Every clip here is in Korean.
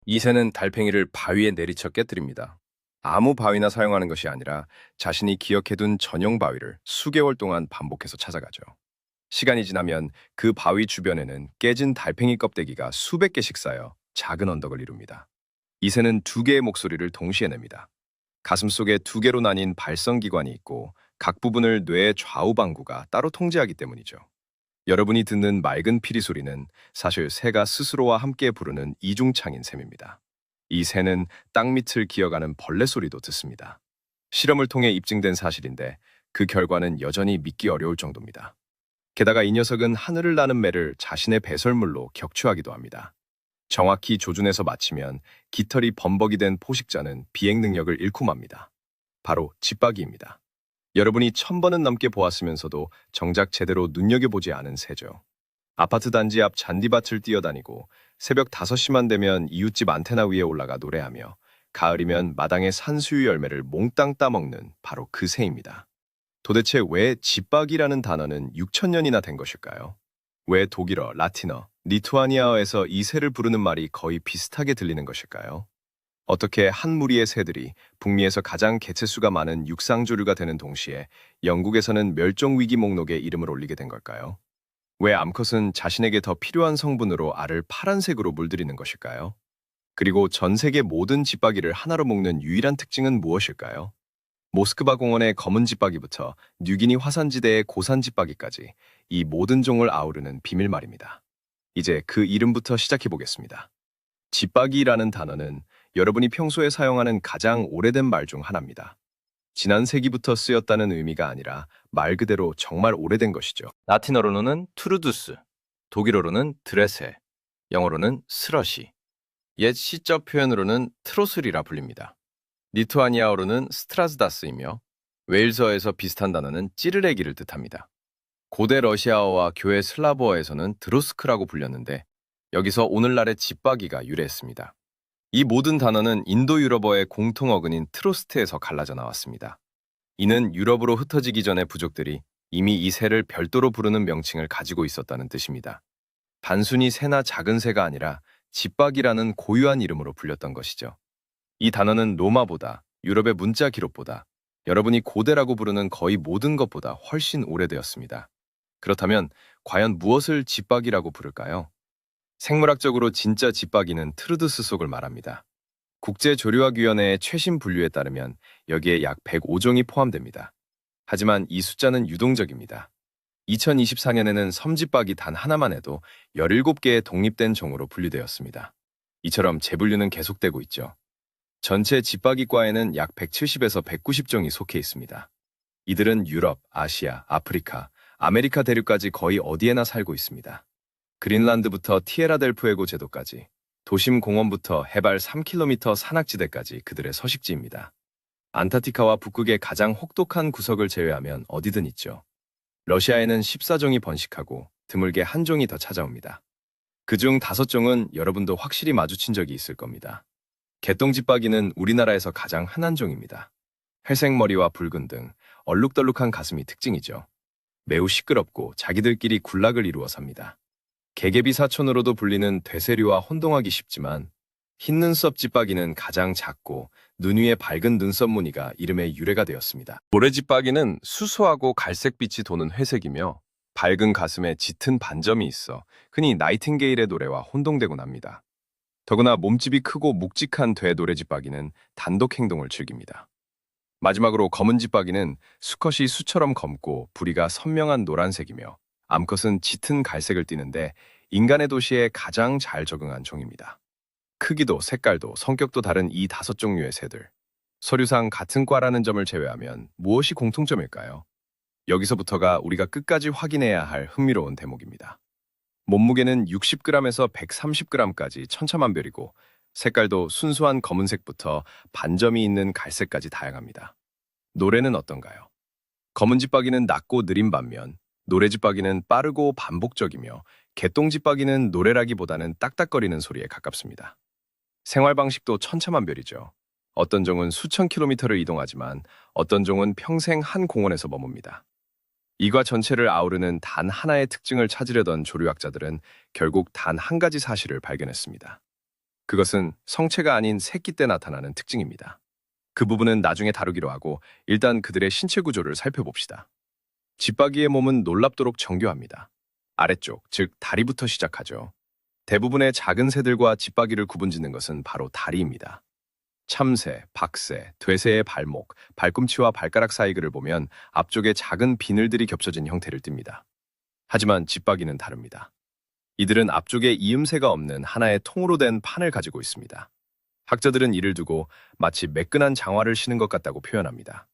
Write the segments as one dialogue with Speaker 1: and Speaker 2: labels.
Speaker 1: 이 새는 달팽이를 바위에 내리쳐 깨뜨립니다. 아무 바위나 사용하는 것이 아니라 자신이 기억해둔 전용 바위를 수개월 동안 반복해서 찾아가죠. 시간이 지나면 그 바위 주변에는 깨진 달팽이 껍데기가 수백 개씩 쌓여 작은 언덕을 이룹니다. 이 새는 두 개의 목소리를 동시에 냅니다. 가슴 속에 두 개로 나뉜 발성기관이 있고 각 부분을 뇌의 좌우 방구가 따로 통제하기 때문이죠. 여러분이 듣는 맑은 피리 소리는 사실 새가 스스로와 함께 부르는 이중창인 셈입니다. 이 새는 땅 밑을 기어가는 벌레 소리도 듣습니다. 실험을 통해 입증된 사실인데 그 결과는 여전히 믿기 어려울 정도입니다. 게다가 이 녀석은 하늘을 나는 매를 자신의 배설물로 격추하기도 합니다. 정확히 조준해서 맞히면 깃털이 범벅이 된 포식자는 비행 능력을 잃고 맙니다. 바로 집박이입니다. 여러분이 1000번은 넘게 보았으면서도 정작 제대로 눈여겨보지 않은 새죠. 아파트 단지 앞 잔디밭을 뛰어다니고 새벽 5시만 되면 이웃집 안테나 위에 올라가 노래하며 가을이면 마당의 산수유 열매를 몽땅 따먹는 바로 그 새입니다. 도대체 왜 집박이라는 단어는 6000년이나 된 것일까요? 왜 독일어, 라틴어, 리투아니아어에서 이 새를 부르는 말이 거의 비슷하게 들리는 것일까요? 어떻게 한 무리의 새들이 북미에서 가장 개체수가 많은 육상조류가 되는 동시에 영국에서는 멸종위기 목록에 이름을 올리게 된 걸까요? 왜 암컷은 자신에게 더 필요한 성분으로 알을 파란색으로 물들이는 것일까요? 그리고 전 세계 모든 집박이를 하나로 묶는 유일한 특징은 무엇일까요? 모스크바 공원의 검은 집박이부터 뉴기니 화산지대의 고산 집박이까지 이 모든 종을 아우르는 비밀 말입니다. 이제 그 이름부터 시작해 보겠습니다. 집박이라는 단어는 여러분이 평소에 사용하는 가장 오래된 말 중 하나입니다. 지난 세기부터 쓰였다는 의미가 아니라 말 그대로 정말 오래된 것이죠. 라틴어로는 투르두스, 독일어로는 드레세, 영어로는 스러시, 옛 시적 표현으로는 트로슬이라 불립니다. 리투아니아어로는 스트라스다스이며 웨일서에서 비슷한 단어는 찌르레기를 뜻합니다. 고대 러시아어와 교회 슬라브어에서는 드로스크라고 불렸는데 여기서 오늘날의 집박이가 유래했습니다. 이 모든 단어는 인도 유럽어의 공통 어근인 트로스트에서 갈라져 나왔습니다. 이는 유럽으로 흩어지기 전에 부족들이 이미 이 새를 별도로 부르는 명칭을 가지고 있었다는 뜻입니다. 단순히 새나 작은 새가 아니라 집박이라는 고유한 이름으로 불렸던 것이죠. 이 단어는 로마보다, 유럽의 문자 기록보다, 여러분이 고대라고 부르는 거의 모든 것보다 훨씬 오래되었습니다. 그렇다면 과연 무엇을 집박이라고 부를까요? 생물학적으로 진짜 집박이는 트루두스 속을 말합니다. 국제조류학위원회의 최신 분류에 따르면 여기에 약 105종이 포함됩니다. 하지만 이 숫자는 유동적입니다. 2024년에는 섬집박이 단 하나만 해도 17개의 독립된 종으로 분류되었습니다. 이처럼 재분류는 계속되고 있죠. 전체 집박이과에는 약 170에서 190종이 속해 있습니다. 이들은 유럽, 아시아, 아프리카, 아메리카 대륙까지 거의 어디에나 살고 있습니다. 그린란드부터 티에라델푸에고 제도까지, 도심 공원부터 해발 3km 산악지대까지 그들의 서식지입니다. 안타티카와 북극의 가장 혹독한 구석을 제외하면 어디든 있죠. 러시아에는 14종이 번식하고 드물게 한 종이 더 찾아옵니다. 그중 5종은 여러분도 확실히 마주친 적이 있을 겁니다. 개똥집박이는 우리나라에서 가장 흔한 종입니다. 회색 머리와 붉은 등 얼룩덜룩한 가슴이 특징이죠. 매우 시끄럽고 자기들끼리 군락을 이루어 삽니다. 개개비 사촌으로도 불리는 되새류와 혼동하기 쉽지만 흰 눈썹 집박이는 가장 작고 눈 위에 밝은 눈썹 무늬가 이름의 유래가 되었습니다. 모래집박이는 수수하고 갈색빛이 도는 회색이며 밝은 가슴에 짙은 반점이 있어 흔히 나이팅게일의 노래와 혼동되곤 합니다. 더구나 몸집이 크고 묵직한 되노래집박이는 단독 행동을 즐깁니다. 마지막으로 검은 집박이는 수컷이 수처럼 검고 부리가 선명한 노란색이며 암컷은 짙은 갈색을 띠는데 인간의 도시에 가장 잘 적응한 종입니다. 크기도 색깔도 성격도 다른 이 5종류의 새들. 서류상 같은 과라는 점을 제외하면 무엇이 공통점일까요? 여기서부터가 우리가 끝까지 확인해야 할 흥미로운 대목입니다. 몸무게는 60g에서 130g까지 천차만별이고 색깔도 순수한 검은색부터 반점이 있는 갈색까지 다양합니다. 노래는 어떤가요? 검은 집박이는 낮고 느린 반면 노래집박이는 빠르고 반복적이며 개똥집박이는 노래라기보다는 딱딱거리는 소리에 가깝습니다. 생활 방식도 천차만별이죠. 어떤 종은 수천 킬로미터를 이동하지만 어떤 종은 평생 한 공원에서 머뭅니다. 이과 전체를 아우르는 단 하나의 특징을 찾으려던 조류학자들은 결국 단 한 가지 사실을 발견했습니다. 그것은 성체가 아닌 새끼 때 나타나는 특징입니다. 그 부분은 나중에 다루기로 하고 일단 그들의 신체 구조를 살펴봅시다. 집박이의 몸은 놀랍도록 정교합니다. 아래쪽, 즉 다리부터 시작하죠. 대부분의 작은 새들과 집박이를 구분짓는 것은 바로 다리입니다. 참새, 박새, 돼새의 발목, 발꿈치와 발가락 사이를 보면 앞쪽에 작은 비늘들이 겹쳐진 형태를 띱니다. 하지만 집박이는 다릅니다. 이들은 앞쪽에 이음새가 없는 하나의 통으로 된 판을 가지고 있습니다. 학자들은 이를 두고 마치 매끈한 장화를 신은 것 같다고 표현합니다.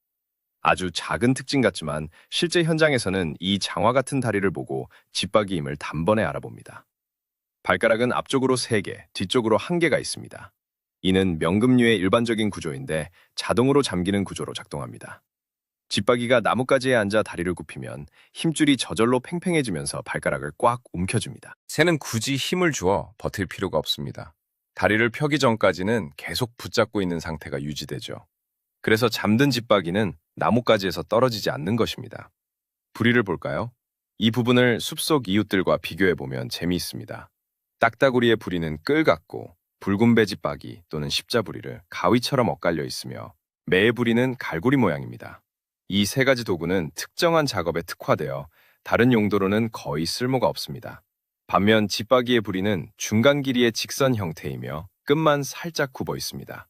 Speaker 1: 아주 작은 특징 같지만 실제 현장에서는 이 장화 같은 다리를 보고 집박이임을 단번에 알아봅니다. 발가락은 앞쪽으로 3개, 뒤쪽으로 1개가 있습니다. 이는 명금류의 일반적인 구조인데 자동으로 잠기는 구조로 작동합니다. 집박이가 나뭇가지에 앉아 다리를 굽히면 힘줄이 저절로 팽팽해지면서 발가락을 꽉 움켜줍니다. 새는 굳이 힘을 주어 버틸 필요가 없습니다. 다리를 펴기 전까지는 계속 붙잡고 있는 상태가 유지되죠. 그래서 잠든 집박이는 나뭇가지에서 떨어지지 않는 것입니다. 부리를 볼까요? 이 부분을 숲속 이웃들과 비교해보면 재미있습니다. 딱따구리의 부리는 끌 같고 붉은 배집박이 또는 십자부리를 가위처럼 엇갈려 있으며 매의 부리는 갈고리 모양입니다. 이 3가지 도구는 특정한 작업에 특화되어 다른 용도로는 거의 쓸모가 없습니다. 반면 집박이의 부리는 중간 길이의 직선 형태이며 끝만 살짝 굽어 있습니다.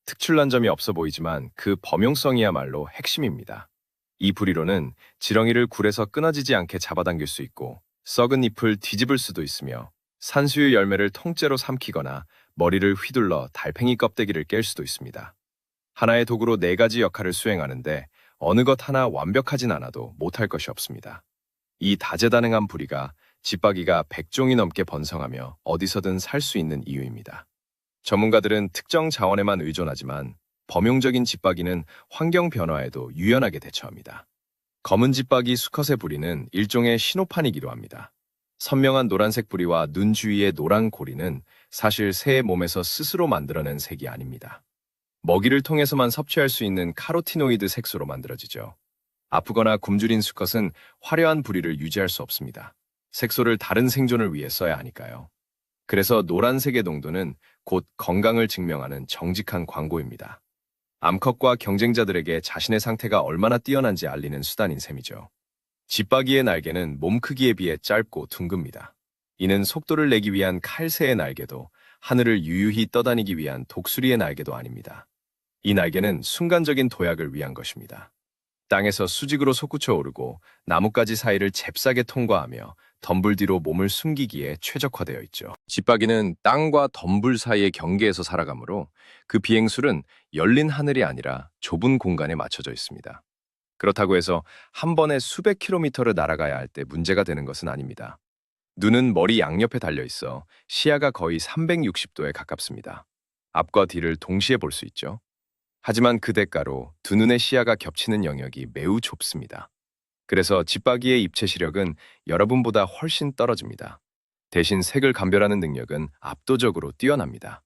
Speaker 1: 특출난 점이 없어 보이지만 그 범용성이야말로 핵심입니다. 이 부리로는 지렁이를 굴에서 끊어지지 않게 잡아당길 수 있고 썩은 잎을 뒤집을 수도 있으며 산수유 열매를 통째로 삼키거나 머리를 휘둘러 달팽이 껍데기를 깰 수도 있습니다. 하나의 도구로 4가지 역할을 수행하는데 어느 것 하나 완벽하진 않아도 못할 것이 없습니다. 이 다재다능한 부리가 집박이가 100종이 넘게 번성하며 어디서든 살 수 있는 이유입니다. 전문가들은 특정 자원에만 의존하지만 범용적인 집박이는 환경 변화에도 유연하게 대처합니다. 검은 집박이 수컷의 부리는 일종의 신호판이기도 합니다. 선명한 노란색 부리와 눈 주위의 노란 고리는 사실 새의 몸에서 스스로 만들어낸 색이 아닙니다. 먹이를 통해서만 섭취할 수 있는 카로티노이드 색소로 만들어지죠. 아프거나 굶주린 수컷은 화려한 부리를 유지할 수 없습니다. 색소를 다른 생존을 위해 써야 하니까요. 그래서 노란색의 농도는 곧 건강을 증명하는 정직한 광고입니다. 암컷과 경쟁자들에게 자신의 상태가 얼마나 뛰어난지 알리는 수단인 셈이죠. 집박이의 날개는 몸 크기에 비해 짧고 둥급니다. 이는 속도를 내기 위한 칼새의 날개도 하늘을 유유히 떠다니기 위한 독수리의 날개도 아닙니다. 이 날개는 순간적인 도약을 위한 것입니다. 땅에서 수직으로 솟구쳐 오르고 나뭇가지 사이를 잽싸게 통과하며 덤불 뒤로 몸을 숨기기에 최적화되어 있죠. 집박이는 땅과 덤불 사이의 경계에서 살아가므로 그 비행술은 열린 하늘이 아니라 좁은 공간에 맞춰져 있습니다. 그렇다고 해서 한 번에 수백 킬로미터를 날아가야 할 때 문제가 되는 것은 아닙니다. 눈은 머리 양옆에 달려 있어 시야가 거의 360도에 가깝습니다. 앞과 뒤를 동시에 볼 수 있죠. 하지만 그 대가로 두 눈의 시야가 겹치는 영역이 매우 좁습니다. 그래서 집박이의 입체 시력은 여러분보다 훨씬 떨어집니다. 대신 색을 감별하는 능력은 압도적으로 뛰어납니다.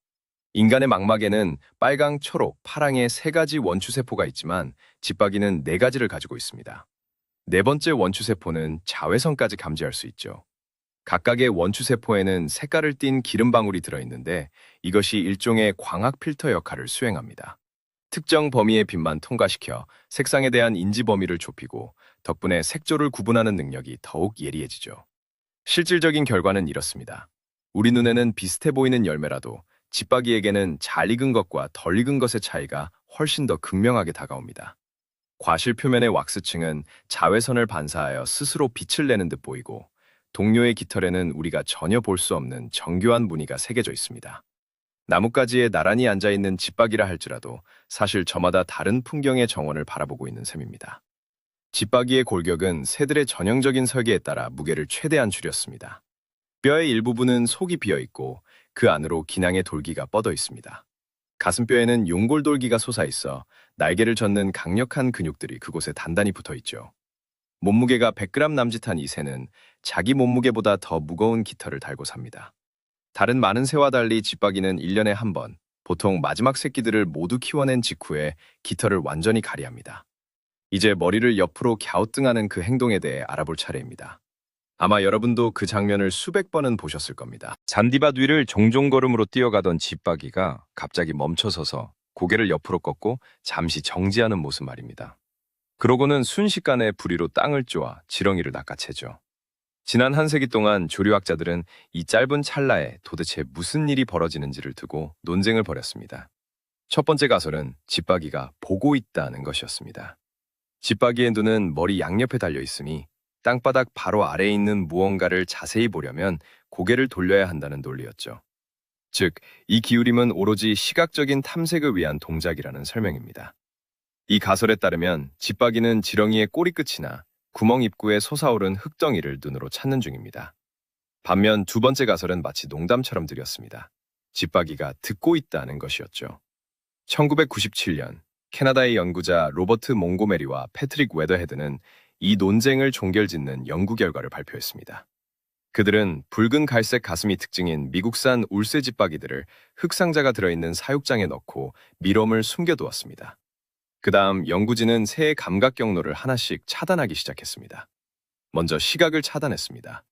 Speaker 1: 인간의 망막에는 빨강, 초록, 파랑의 3가지 원추세포가 있지만 집박이는 4가지를 가지고 있습니다. 4번째 원추세포는 자외선까지 감지할 수 있죠. 각각의 원추세포에는 색깔을 띤 기름방울이 들어있는데 이것이 일종의 광학 필터 역할을 수행합니다. 특정 범위의 빛만 통과시켜 색상에 대한 인지 범위를 좁히고 덕분에 색조를 구분하는 능력이 더욱 예리해지죠. 실질적인 결과는 이렇습니다. 우리 눈에는 비슷해 보이는 열매라도 집박이에게는 잘 익은 것과 덜 익은 것의 차이가 훨씬 더 극명하게 다가옵니다. 과실 표면의 왁스층은 자외선을 반사하여 스스로 빛을 내는 듯 보이고 동료의 깃털에는 우리가 전혀 볼 수 없는 정교한 무늬가 새겨져 있습니다. 나뭇가지에 나란히 앉아있는 집박이라 할지라도 사실 저마다 다른 풍경의 정원을 바라보고 있는 셈입니다. 집박이의 골격은 새들의 전형적인 설계에 따라 무게를 최대한 줄였습니다. 뼈의 일부분은 속이 비어있고 그 안으로 기낭의 돌기가 뻗어 있습니다. 가슴뼈에는 용골돌기가 솟아있어 날개를 젓는 강력한 근육들이 그곳에 단단히 붙어있죠. 몸무게가 100g 남짓한 이 새는 자기 몸무게보다 더 무거운 깃털을 달고 삽니다. 다른 많은 새와 달리 집박이는 1년에 한 번, 보통 마지막 새끼들을 모두 키워낸 직후에 깃털을 완전히 가리합니다. 이제 머리를 옆으로 갸우뚱하는 그 행동에 대해 알아볼 차례입니다. 아마 여러분도 그 장면을 수백 번은 보셨을 겁니다. 잔디밭 위를 종종 걸음으로 뛰어가던 집박이가 갑자기 멈춰서서 고개를 옆으로 꺾고 잠시 정지하는 모습 말입니다. 그러고는 순식간에 부리로 땅을 쪼아 지렁이를 낚아채죠. 지난 한 세기 동안 조류학자들은 이 짧은 찰나에 도대체 무슨 일이 벌어지는지를 두고 논쟁을 벌였습니다. 첫 번째 가설은 집박이가 보고 있다는 것이었습니다. 집박이의 눈은 머리 양옆에 달려 있으니 땅바닥 바로 아래에 있는 무언가를 자세히 보려면 고개를 돌려야 한다는 논리였죠. 즉, 이 기울임은 오로지 시각적인 탐색을 위한 동작이라는 설명입니다. 이 가설에 따르면 집박이는 지렁이의 꼬리끝이나 구멍 입구에 솟아오른 흙덩이를 눈으로 찾는 중입니다. 반면 두 번째 가설은 마치 농담처럼 들렸습니다. 집박이가 듣고 있다는 것이었죠. 1997년 캐나다의 연구자 로버트 몽고메리와 패트릭 웨더헤드는 이 논쟁을 종결짓는 연구 결과를 발표했습니다. 그들은 붉은 갈색 가슴이 특징인 미국산 울새 집박이들을 흙상자가 들어있는 사육장에 넣고 미럼을 숨겨두었습니다. 그 다음 연구진은 새의 감각 경로를 하나씩 차단하기 시작했습니다. 먼저 시각을 차단했습니다.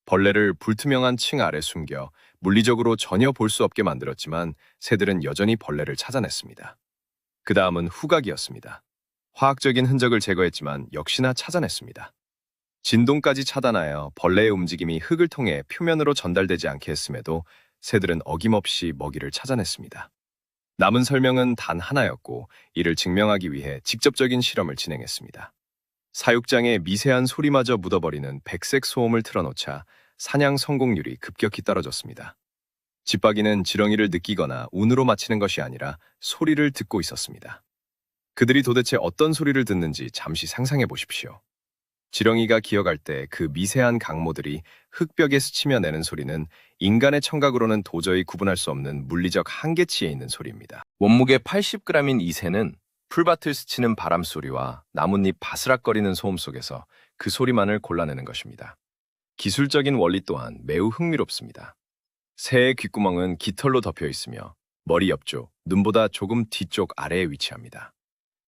Speaker 1: 벌레를 불투명한 층 아래 숨겨 물리적으로 전혀 볼 수 없게 만들었지만 새들은 여전히 벌레를 찾아냈습니다. 그 다음은 후각이었습니다. 화학적인 흔적을 제거했지만 역시나 찾아냈습니다. 진동까지 차단하여 벌레의 움직임이 흙을 통해 표면으로 전달되지 않게 했음에도 새들은 어김없이 먹이를 찾아냈습니다. 남은 설명은 단 하나였고 이를 증명하기 위해 직접적인 실험을 진행했습니다. 사육장에 미세한 소리마저 묻어버리는 백색 소음을 틀어놓자 사냥 성공률이 급격히 떨어졌습니다. 집박이는 지렁이를 느끼거나 운으로 맞히는 것이 아니라 소리를 듣고 있었습니다. 그들이 도대체 어떤 소리를 듣는지 잠시 상상해 보십시오. 지렁이가 기어갈 때 그 미세한 강모들이 흙벽에 스치며 내는 소리는 인간의 청각으로는 도저히 구분할 수 없는 물리적 한계치에 있는 소리입니다. 몸무게 80g인 이 새는 풀밭을 스치는 바람 소리와 나뭇잎 바스락거리는 소음 속에서 그 소리만을 골라내는 것입니다. 기술적인 원리 또한 매우 흥미롭습니다. 새의 귓구멍은 깃털로 덮여 있으며 머리 옆쪽, 눈보다 조금 뒤쪽 아래에 위치합니다.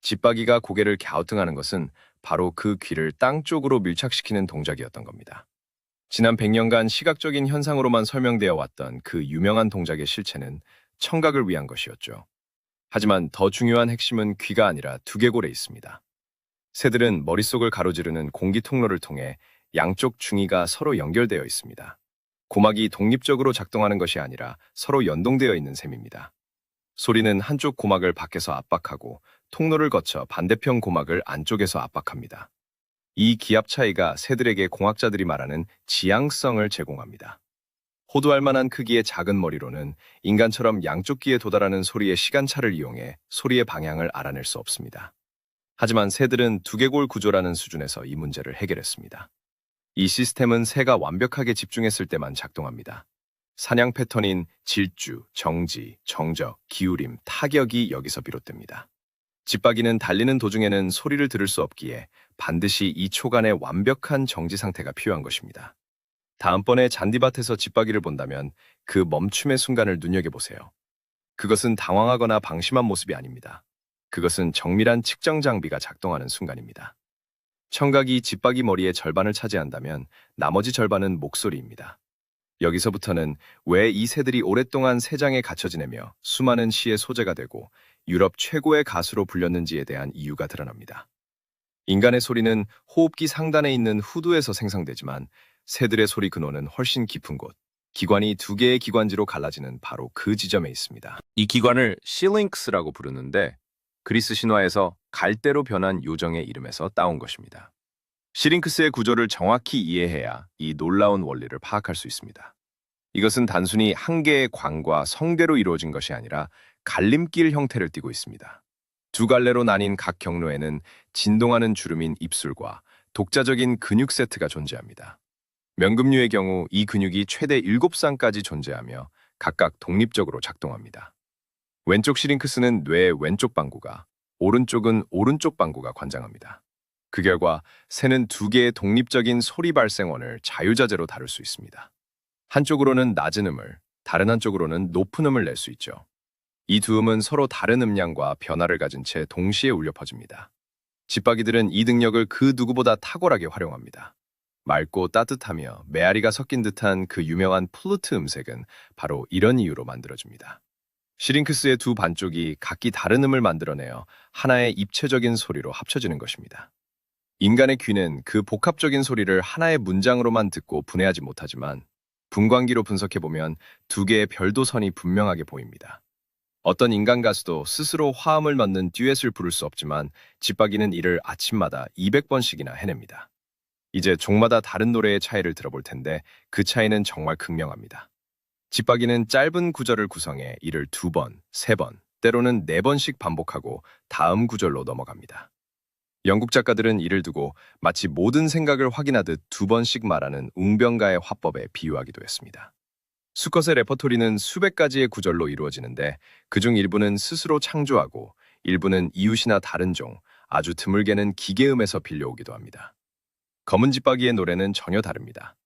Speaker 1: 집박이가 고개를 갸우뚱하는 것은 바로 그 귀를 땅 쪽으로 밀착시키는 동작이었던 겁니다. 지난 100년간 시각적인 현상으로만 설명되어 왔던 그 유명한 동작의 실체는 청각을 위한 것이었죠. 하지만 더 중요한 핵심은 귀가 아니라 두개골에 있습니다. 새들은 머릿속을 가로지르는 공기 통로를 통해 양쪽 중이가 서로 연결되어 있습니다. 고막이 독립적으로 작동하는 것이 아니라 서로 연동되어 있는 셈입니다. 소리는 한쪽 고막을 밖에서 압박하고 통로를 거쳐 반대편 고막을 안쪽에서 압박합니다. 이 기압 차이가 새들에게 공학자들이 말하는 지향성을 제공합니다. 호도할 만한 크기의 작은 머리로는 인간처럼 양쪽 귀에 도달하는 소리의 시간차를 이용해 소리의 방향을 알아낼 수 없습니다. 하지만 새들은 두개골 구조라는 수준에서 이 문제를 해결했습니다. 이 시스템은 새가 완벽하게 집중했을 때만 작동합니다. 사냥 패턴인 질주, 정지, 정적, 기울임, 타격이 여기서 비롯됩니다. 집박이는 달리는 도중에는 소리를 들을 수 없기에 반드시 이 초간의 완벽한 정지 상태가 필요한 것입니다. 다음번에 잔디밭에서 집박이를 본다면 그 멈춤의 순간을 눈여겨보세요. 그것은 당황하거나 방심한 모습이 아닙니다. 그것은 정밀한 측정 장비가 작동하는 순간입니다. 청각이 집박이 머리의 절반을 차지한다면 나머지 절반은 목소리입니다. 여기서부터는 왜 이 새들이 오랫동안 새장에 갇혀 지내며 수많은 시의 소재가 되고 유럽 최고의 가수로 불렸는지에 대한 이유가 드러납니다. 인간의 소리는 호흡기 상단에 있는 후두에서 생성되지만 새들의 소리 근원은 훨씬 깊은 곳, 기관이 두 개의 기관지로 갈라지는 바로 그 지점에 있습니다. 이 기관을 시링크스라고 부르는데 그리스 신화에서 갈대로 변한 요정의 이름에서 따온 것입니다. 시링크스의 구조를 정확히 이해해야 이 놀라운 원리를 파악할 수 있습니다. 이것은 단순히 한 개의 관과 성대로 이루어진 것이 아니라 갈림길 형태를 띠고 있습니다. 두 갈래로 나뉜 각 경로에는 진동하는 주름인 입술과 독자적인 근육 세트가 존재합니다. 명금류의 경우 이 근육이 최대 7쌍까지 존재하며 각각 독립적으로 작동합니다. 왼쪽 시링크스는 뇌의 왼쪽 방구가, 오른쪽은 오른쪽 방구가 관장합니다. 그 결과 새는 두 개의 독립적인 소리 발생원을 자유자재로 다룰 수 있습니다. 한쪽으로는 낮은 음을, 다른 한쪽으로는 높은 음을 낼 수 있죠. 이 두 음은 서로 다른 음량과 변화를 가진 채 동시에 울려 퍼집니다. 집박이들은 이 능력을 그 누구보다 탁월하게 활용합니다. 맑고 따뜻하며 메아리가 섞인 듯한 그 유명한 플루트 음색은 바로 이런 이유로 만들어집니다. 시링크스의 두 반쪽이 각기 다른 음을 만들어내어 하나의 입체적인 소리로 합쳐지는 것입니다. 인간의 귀는 그 복합적인 소리를 하나의 문장으로만 듣고 분해하지 못하지만 분광기로 분석해보면 두 개의 별도선이 분명하게 보입니다. 어떤 인간 가수도 스스로 화음을 넣는 듀엣을 부를 수 없지만 집박이는 이를 아침마다 200번씩이나 해냅니다. 이제 종마다 다른 노래의 차이를 들어볼 텐데 그 차이는 정말 극명합니다. 집박이는 짧은 구절을 구성해 이를 2번, 3번, 때로는 4번씩 반복하고 다음 구절로 넘어갑니다. 영국 작가들은 이를 두고 마치 모든 생각을 확인하듯 2번씩 말하는 웅변가의 화법에 비유하기도 했습니다. 수컷의 레퍼토리는 수백 가지의 구절로 이루어지는데 그중 일부는 스스로 창조하고 일부는 이웃이나 다른 종, 아주 드물게는 기계음에서 빌려오기도 합니다. 검은 집박이의 노래는 전혀 다릅니다.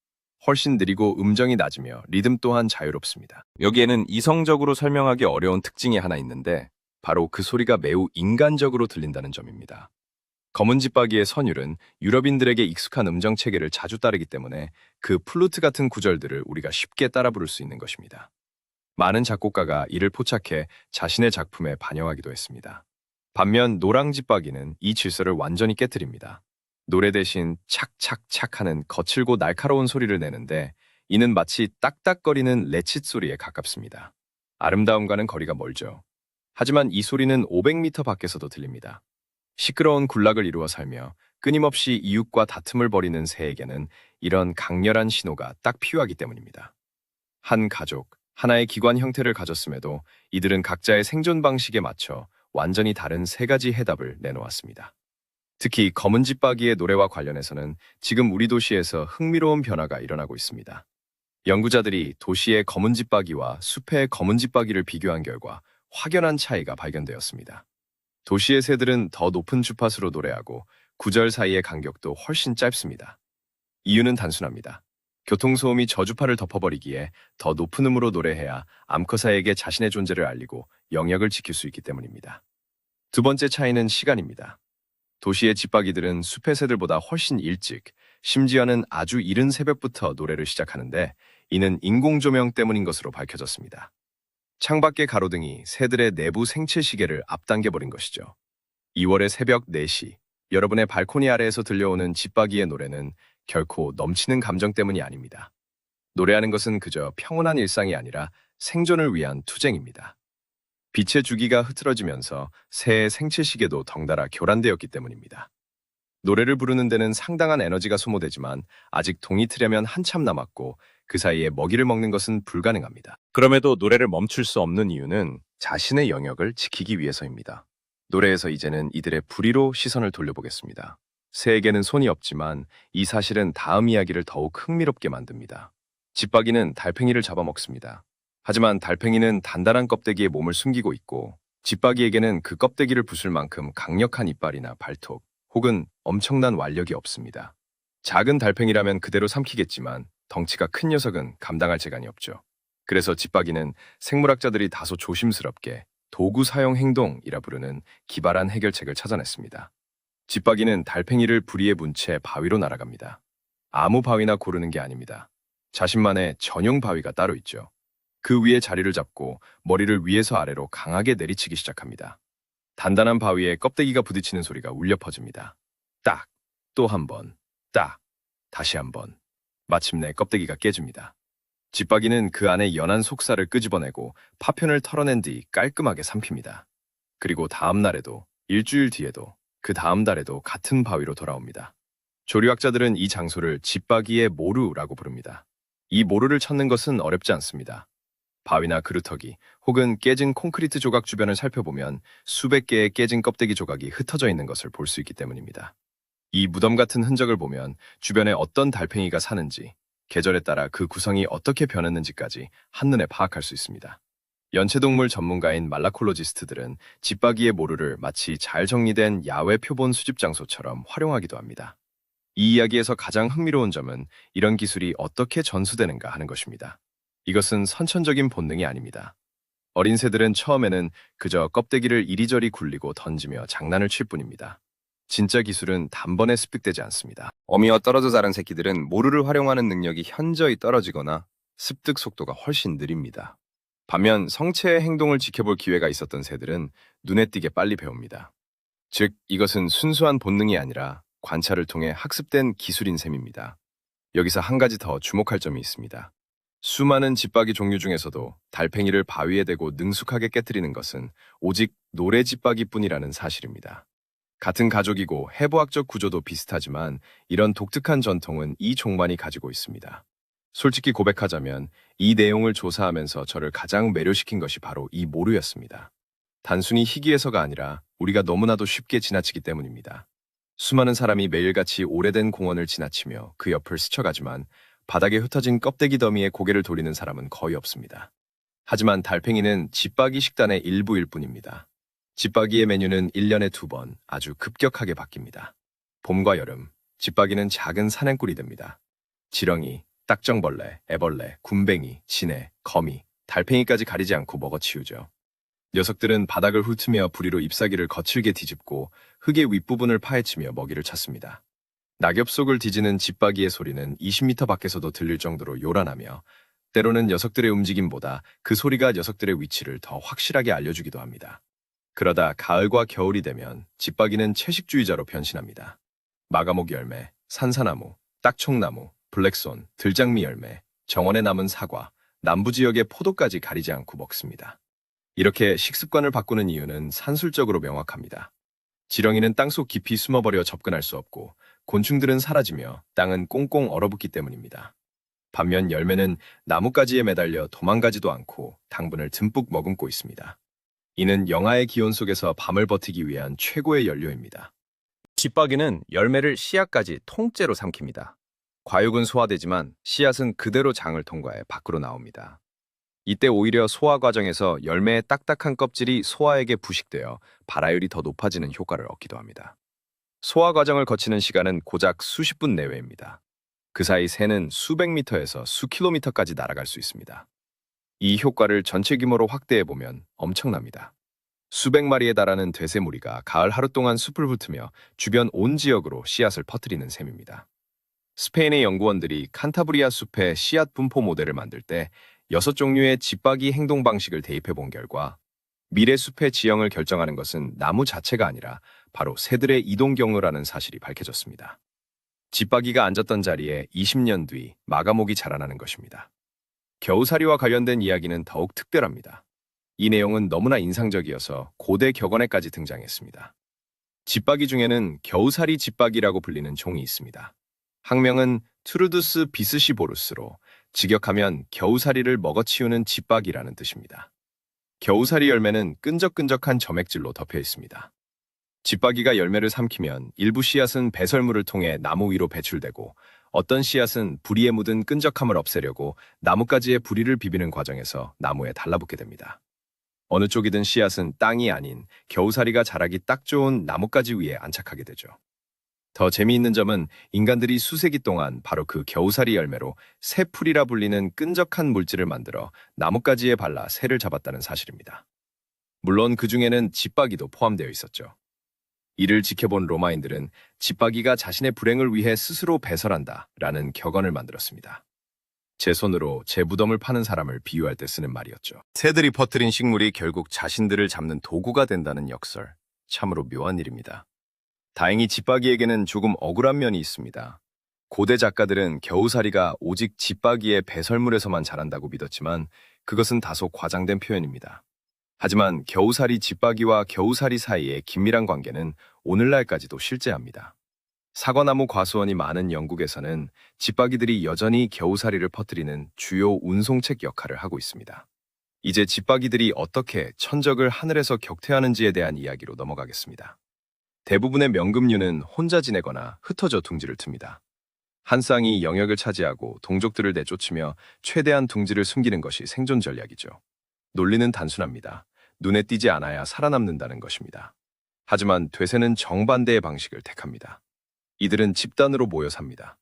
Speaker 1: 훨씬 느리고 음정이 낮으며 리듬 또한 자유롭습니다. 여기에는 이성적으로 설명하기 어려운 특징이 하나 있는데 바로 그 소리가 매우 인간적으로 들린다는 점입니다. 검은 집박이의 선율은 유럽인들에게 익숙한 음정 체계를 자주 따르기 때문에 그 플루트 같은 구절들을 우리가 쉽게 따라 부를 수 있는 것입니다. 많은 작곡가가 이를 포착해 자신의 작품에 반영하기도 했습니다. 반면 노랑 집박이는 이 질서를 완전히 깨뜨립니다. 노래 대신 착착착 하는 거칠고 날카로운 소리를 내는데 이는 마치 딱딱거리는 레칫 소리에 가깝습니다. 아름다움과는 거리가 멀죠. 하지만 이 소리는 500m 밖에서도 들립니다. 시끄러운 군락을 이루어 살며 끊임없이 이웃과 다툼을 벌이는 새에게는 이런 강렬한 신호가 딱 필요하기 때문입니다. 한 가족, 하나의 기관 형태를 가졌음에도 이들은 각자의 생존 방식에 맞춰 완전히 다른 세 가지 해답을 내놓았습니다. 특히 검은 집박이의 노래와 관련해서는 지금 우리 도시에서 흥미로운 변화가 일어나고 있습니다. 연구자들이 도시의 검은 집박이와 숲의 검은 집박이를 비교한 결과 확연한 차이가 발견되었습니다. 도시의 새들은 더 높은 주파수로 노래하고 구절 사이의 간격도 훨씬 짧습니다. 이유는 단순합니다. 교통소음이 저주파를 덮어버리기에 더 높은 음으로 노래해야 암컷사에게 자신의 존재를 알리고 영역을 지킬 수 있기 때문입니다. 두 번째 차이는 시간입니다. 도시의 집박이들은 숲의 새들보다 훨씬 일찍, 심지어는 아주 이른 새벽부터 노래를 시작하는데 이는 인공조명 때문인 것으로 밝혀졌습니다. 창밖의 가로등이 새들의 내부 생체 시계를 앞당겨버린 것이죠. 2월의 새벽 4시, 여러분의 발코니 아래에서 들려오는 집박이의 노래는 결코 넘치는 감정 때문이 아닙니다. 노래하는 것은 그저 평온한 일상이 아니라 생존을 위한 투쟁입니다. 빛의 주기가 흐트러지면서 새의 생체 시계도 덩달아 교란되었기 때문입니다. 노래를 부르는 데는 상당한 에너지가 소모되지만 아직 동이 트려면 한참 남았고 그 사이에 먹이를 먹는 것은 불가능합니다. 그럼에도 노래를 멈출 수 없는 이유는 자신의 영역을 지키기 위해서입니다. 노래에서 이제는 이들의 부리로 시선을 돌려보겠습니다. 새에게는 손이 없지만 이 사실은 다음 이야기를 더욱 흥미롭게 만듭니다. 집박이는 달팽이를 잡아먹습니다. 하지만 달팽이는 단단한 껍데기에 몸을 숨기고 있고 집박이에게는 그 껍데기를 부술 만큼 강력한 이빨이나 발톱 혹은 엄청난 완력이 없습니다. 작은 달팽이라면 그대로 삼키겠지만 덩치가 큰 녀석은 감당할 재간이 없죠. 그래서 집박이는 생물학자들이 다소 조심스럽게 도구 사용 행동이라 부르는 기발한 해결책을 찾아냈습니다. 집박이는 달팽이를 부리에 문 채 바위로 날아갑니다. 아무 바위나 고르는 게 아닙니다. 자신만의 전용 바위가 따로 있죠. 그 위에 자리를 잡고 머리를 위에서 아래로 강하게 내리치기 시작합니다. 단단한 바위에 껍데기가 부딪히는 소리가 울려 퍼집니다. 딱, 또 한 번, 딱, 다시 한 번. 마침내 껍데기가 깨집니다. 집박이는 그 안에 연한 속살을 끄집어내고 파편을 털어낸 뒤 깔끔하게 삼킵니다. 그리고 다음 날에도, 일주일 뒤에도, 그 다음 달에도 같은 바위로 돌아옵니다. 조류학자들은 이 장소를 집박이의 모루라고 부릅니다. 이 모루를 찾는 것은 어렵지 않습니다. 바위나 그루터기 혹은 깨진 콘크리트 조각 주변을 살펴보면 수백 개의 깨진 껍데기 조각이 흩어져 있는 것을 볼 수 있기 때문입니다. 이 무덤 같은 흔적을 보면 주변에 어떤 달팽이가 사는지, 계절에 따라 그 구성이 어떻게 변했는지까지 한눈에 파악할 수 있습니다. 연체동물 전문가인 말라콜로지스트들은 집박이의 모루를 마치 잘 정리된 야외 표본 수집 장소처럼 활용하기도 합니다. 이 이야기에서 가장 흥미로운 점은 이런 기술이 어떻게 전수되는가 하는 것입니다. 이것은 선천적인 본능이 아닙니다. 어린 새들은 처음에는 그저 껍데기를 이리저리 굴리고 던지며 장난을 칠 뿐입니다. 진짜 기술은 단번에 습득되지 않습니다. 어미와 떨어져 자란 새끼들은 모루를 활용하는 능력이 현저히 떨어지거나 습득 속도가 훨씬 느립니다. 반면 성체의 행동을 지켜볼 기회가 있었던 새들은 눈에 띄게 빨리 배웁니다. 즉, 이것은 순수한 본능이 아니라 관찰을 통해 학습된 기술인 셈입니다. 여기서 한 가지 더 주목할 점이 있습니다. 수많은 집박이 종류 중에서도 달팽이를 바위에 대고 능숙하게 깨뜨리는 것은 오직 노래집박이뿐이라는 사실입니다. 같은 가족이고 해부학적 구조도 비슷하지만 이런 독특한 전통은 이 종만이 가지고 있습니다. 솔직히 고백하자면 이 내용을 조사하면서 저를 가장 매료시킨 것이 바로 이 모루였습니다. 단순히 희귀해서가 아니라 우리가 너무나도 쉽게 지나치기 때문입니다. 수많은 사람이 매일같이 오래된 공원을 지나치며 그 옆을 스쳐가지만 바닥에 흩어진 껍데기 더미에 고개를 돌리는 사람은 거의 없습니다. 하지만 달팽이는 집박이 식단의 일부일 뿐입니다. 집박이의 메뉴는 1년에 2번 아주 급격하게 바뀝니다. 봄과 여름, 집박이는 작은 산행꿀이 됩니다. 지렁이, 딱정벌레, 애벌레, 굼벵이, 진해, 거미, 달팽이까지 가리지 않고 먹어치우죠. 녀석들은 바닥을 훑으며 부리로 잎사귀를 거칠게 뒤집고 흙의 윗부분을 파헤치며 먹이를 찾습니다. 낙엽 속을 뒤지는 집박이의 소리는 20m 밖에서도 들릴 정도로 요란하며 때로는 녀석들의 움직임보다 그 소리가 녀석들의 위치를 더 확실하게 알려주기도 합니다. 그러다 가을과 겨울이 되면 집박이는 채식주의자로 변신합니다. 마가목 열매, 산사나무, 딱총나무, 블랙손, 들장미 열매, 정원에 남은 사과, 남부 지역의 포도까지 가리지 않고 먹습니다. 이렇게 식습관을 바꾸는 이유는 산술적으로 명확합니다. 지렁이는 땅속 깊이 숨어버려 접근할 수 없고 곤충들은 사라지며 땅은 꽁꽁 얼어붙기 때문입니다. 반면 열매는 나뭇가지에 매달려 도망가지도 않고 당분을 듬뿍 머금고 있습니다. 이는 영하의 기온 속에서 밤을 버티기 위한 최고의 연료입니다. 집박이는 열매를 씨앗까지 통째로 삼킵니다. 과육은 소화되지만 씨앗은 그대로 장을 통과해 밖으로 나옵니다. 이때 오히려 소화 과정에서 열매의 딱딱한 껍질이 소화액에 부식되어 발화율이 더 높아지는 효과를 얻기도 합니다. 소화 과정을 거치는 시간은 고작 수십 분 내외입니다. 그 사이 새는 수백 미터에서 수 킬로미터까지 날아갈 수 있습니다. 이 효과를 전체 규모로 확대해보면 엄청납니다. 수백 마리에 달하는 돼새 무리가 가을 하루 동안 숲을 훑으며 주변 온 지역으로 씨앗을 퍼뜨리는 셈입니다. 스페인의 연구원들이 칸타브리아 숲의 씨앗 분포 모델을 만들 때 6종류의 집박이 행동 방식을 대입해 본 결과 미래 숲의 지형을 결정하는 것은 나무 자체가 아니라 바로 새들의 이동 경로라는 사실이 밝혀졌습니다. 집박이가 앉았던 자리에 20년 뒤 마가목이 자라나는 것입니다. 겨우살이와 관련된 이야기는 더욱 특별합니다. 이 내용은 너무나 인상적이어서 고대 격언에까지 등장했습니다. 집박이 중에는 겨우살이 집박이라고 불리는 종이 있습니다. 학명은 트루두스 비스시보루스로 직역하면 겨우살이를 먹어치우는 집박이라는 뜻입니다. 겨우살이 열매는 끈적끈적한 점액질로 덮여 있습니다. 집박이가 열매를 삼키면 일부 씨앗은 배설물을 통해 나무 위로 배출되고 어떤 씨앗은 부리에 묻은 끈적함을 없애려고 나뭇가지에 부리를 비비는 과정에서 나무에 달라붙게 됩니다. 어느 쪽이든 씨앗은 땅이 아닌 겨우살이가 자라기 딱 좋은 나뭇가지 위에 안착하게 되죠. 더 재미있는 점은 인간들이 수세기 동안 바로 그 겨우살이 열매로 새풀이라 불리는 끈적한 물질을 만들어 나뭇가지에 발라 새를 잡았다는 사실입니다. 물론 그 중에는 집박이도 포함되어 있었죠. 이를 지켜본 로마인들은 집박이가 자신의 불행을 위해 스스로 배설한다 라는 격언을 만들었습니다. 제 손으로 제 무덤을 파는 사람을 비유할 때 쓰는 말이었죠. 새들이 퍼뜨린 식물이 결국 자신들을 잡는 도구가 된다는 역설, 참으로 묘한 일입니다. 다행히 집박이에게는 조금 억울한 면이 있습니다. 고대 작가들은 겨우살이가 오직 집박이의 배설물에서만 자란다고 믿었지만 그것은 다소 과장된 표현입니다. 하지만 겨우살이 집박이와 겨우살이 사이의 긴밀한 관계는 오늘날까지도 실제합니다. 사과나무 과수원이 많은 영국에서는 집박이들이 여전히 겨우살이를 퍼뜨리는 주요 운송책 역할을 하고 있습니다. 이제 집박이들이 어떻게 천적을 하늘에서 격퇴하는지에 대한 이야기로 넘어가겠습니다. 대부분의 명금류는 혼자 지내거나 흩어져 둥지를 틉니다. 한 쌍이 영역을 차지하고 동족들을 내쫓으며 최대한 둥지를 숨기는 것이 생존 전략이죠. 논리는 단순합니다. 눈에 띄지 않아야 살아남는다는 것입니다. 하지만 돼새는 정반대의 방식을 택합니다. 이들은 집단으로 모여 삽니다.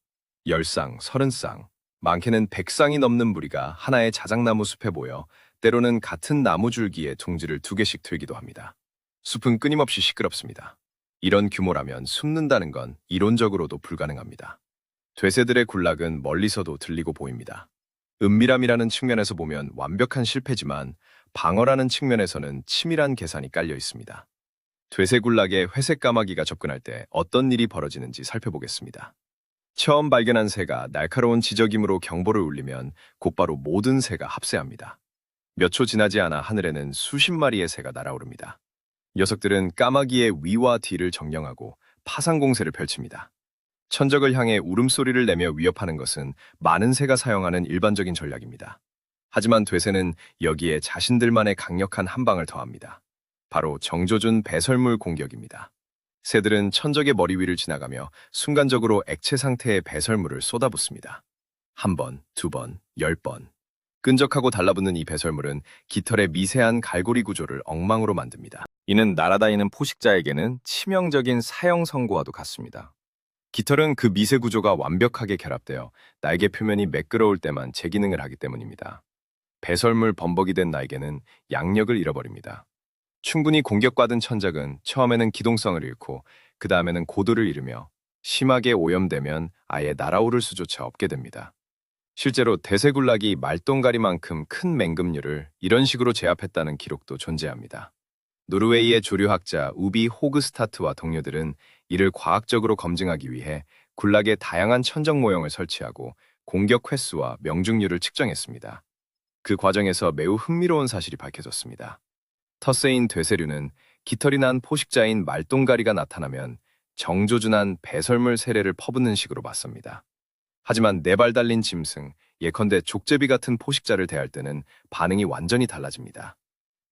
Speaker 1: 10쌍, 30쌍, 많게는 100쌍이 넘는 무리가 하나의 자작나무 숲에 모여 때로는 같은 나무 줄기에 둥지를 2개씩 틀기도 합니다. 숲은 끊임없이 시끄럽습니다. 이런 규모라면 숨는다는 건 이론적으로도 불가능합니다. 돼새들의 군락은 멀리서도 들리고 보입니다. 은밀함이라는 측면에서 보면 완벽한 실패지만 방어라는 측면에서는 치밀한 계산이 깔려 있습니다. 돼새 군락에 회색 까마귀가 접근할 때 어떤 일이 벌어지는지 살펴보겠습니다. 처음 발견한 새가 날카로운 지저귀으로 경보를 울리면 곧바로 모든 새가 합세합니다. 몇 초 지나지 않아 하늘에는 수십 마리의 새가 날아오릅니다. 녀석들은 까마귀의 위와 뒤를 정령하고 파상 공세를 펼칩니다. 천적을 향해 울음소리를 내며 위협하는 것은 많은 새가 사용하는 일반적인 전략입니다. 하지만 돼새는 여기에 자신들만의 강력한 한 방을 더합니다. 바로 정조준 배설물 공격입니다. 새들은 천적의 머리 위를 지나가며 순간적으로 액체 상태의 배설물을 쏟아붓습니다. 한 번, 두 번, 10번. 끈적하고 달라붙는 이 배설물은 깃털의 미세한 갈고리 구조를 엉망으로 만듭니다. 이는 날아다니는 포식자에게는 치명적인 사형 선고와도 같습니다. 깃털은 그 미세 구조가 완벽하게 결합되어 날개 표면이 매끄러울 때만 제 기능을 하기 때문입니다. 배설물 범벅이 된 날개는 양력을 잃어버립니다. 충분히 공격받은 천적은 처음에는 기동성을 잃고 그 다음에는 고도를 잃으며 심하게 오염되면 아예 날아오를 수조차 없게 됩니다. 실제로 대세군락이 말똥가리만큼 큰 맹금류를 이런 식으로 제압했다는 기록도 존재합니다. 노르웨이의 조류학자 우비 호그스타트와 동료들은 이를 과학적으로 검증하기 위해 군락에 다양한 천적 모형을 설치하고 공격 횟수와 명중률을 측정했습니다. 그 과정에서 매우 흥미로운 사실이 밝혀졌습니다. 터세인 돼새류는 깃털이 난 포식자인 말똥가리가 나타나면 정조준한 배설물 세례를 퍼붓는 식으로 맞섭니다. 하지만 네 발 달린 짐승, 예컨대 족제비 같은 포식자를 대할 때는 반응이 완전히 달라집니다.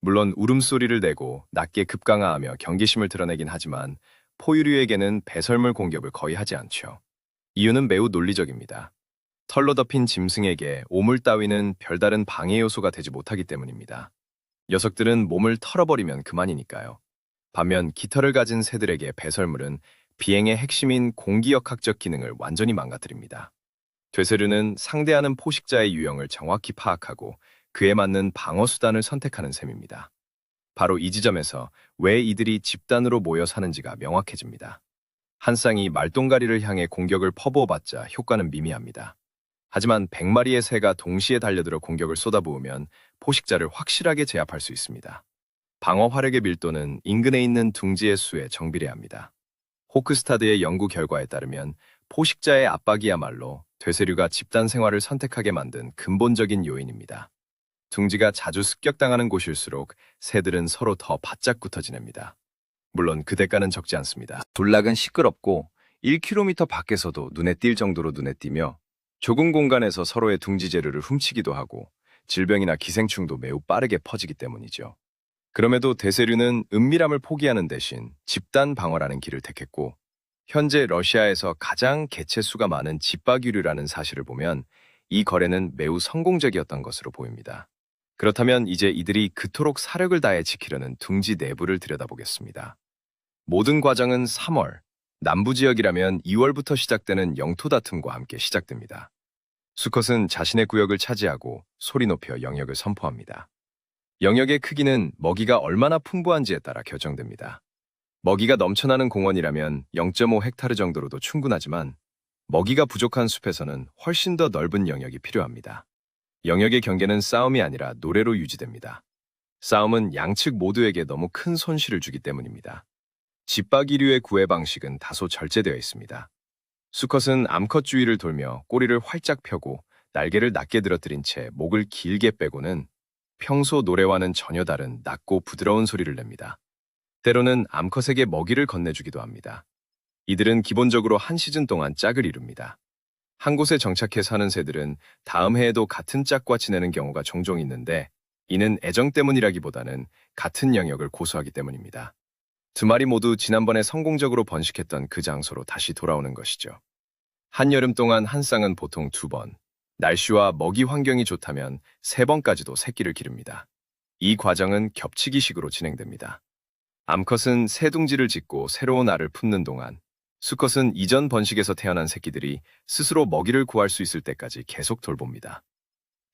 Speaker 1: 물론 울음소리를 내고 낮게 급강하하며 경계심을 드러내긴 하지만 포유류에게는 배설물 공격을 거의 하지 않죠. 이유는 매우 논리적입니다. 털로 덮인 짐승에게 오물 따위는 별다른 방해 요소가 되지 못하기 때문입니다. 녀석들은 몸을 털어버리면 그만이니까요. 반면 깃털을 가진 새들에게 배설물은 비행의 핵심인 공기역학적 기능을 완전히 망가뜨립니다. 돼새류는 상대하는 포식자의 유형을 정확히 파악하고 그에 맞는 방어 수단을 선택하는 셈입니다. 바로 이 지점에서 왜 이들이 집단으로 모여 사는지가 명확해집니다. 한 쌍이 말똥가리를 향해 공격을 퍼부어봤자 효과는 미미합니다. 하지만 100마리의 새가 동시에 달려들어 공격을 쏟아부으면 포식자를 확실하게 제압할 수 있습니다. 방어 화력의 밀도는 인근에 있는 둥지의 수에 정비례합니다. 호크스타드의 연구 결과에 따르면 포식자의 압박이야말로 돼새류가 집단 생활을 선택하게 만든 근본적인 요인입니다. 둥지가 자주 습격당하는 곳일수록 새들은 서로 더 바짝 붙어 지냅니다. 물론 그 대가는 적지 않습니다. 군락은 시끄럽고 1km 밖에서도 눈에 띌 정도로 눈에 띄며 좁은 공간에서 서로의 둥지 재료를 훔치기도 하고 질병이나 기생충도 매우 빠르게 퍼지기 때문이죠. 그럼에도 돼새류는 은밀함을 포기하는 대신 집단 방어라는 길을 택했고 현재 러시아에서 가장 개체 수가 많은 집박유류라는 사실을 보면 이 거래는 매우 성공적이었던 것으로 보입니다. 그렇다면 이제 이들이 그토록 사력을 다해 지키려는 둥지 내부를 들여다보겠습니다. 모든 과정은 3월, 남부 지역이라면 2월부터 시작되는 영토 다툼과 함께 시작됩니다. 수컷은 자신의 구역을 차지하고 소리 높여 영역을 선포합니다. 영역의 크기는 먹이가 얼마나 풍부한지에 따라 결정됩니다. 먹이가 넘쳐나는 공원이라면 0.5헥타르 정도로도 충분하지만 먹이가 부족한 숲에서는 훨씬 더 넓은 영역이 필요합니다. 영역의 경계는 싸움이 아니라 노래로 유지됩니다. 싸움은 양측 모두에게 너무 큰 손실을 주기 때문입니다. 집박이류의 구애 방식은 다소 절제되어 있습니다. 수컷은 암컷 주위를 돌며 꼬리를 활짝 펴고 날개를 낮게 들어뜨린 채 목을 길게 빼고는 평소 노래와는 전혀 다른 낮고 부드러운 소리를 냅니다. 때로는 암컷에게 먹이를 건네주기도 합니다. 이들은 기본적으로 한 시즌 동안 짝을 이룹니다. 한 곳에 정착해 사는 새들은 다음 해에도 같은 짝과 지내는 경우가 종종 있는데 이는 애정 때문이라기보다는 같은 영역을 고수하기 때문입니다. 두 마리 모두 지난번에 성공적으로 번식했던 그 장소로 다시 돌아오는 것이죠. 한여름 동안 한 쌍은 보통 2번, 날씨와 먹이 환경이 좋다면 3번까지도 새끼를 기릅니다. 이 과정은 겹치기식으로 진행됩니다. 암컷은 새 둥지를 짓고 새로운 알을 품는 동안 수컷은 이전 번식에서 태어난 새끼들이 스스로 먹이를 구할 수 있을 때까지 계속 돌봅니다.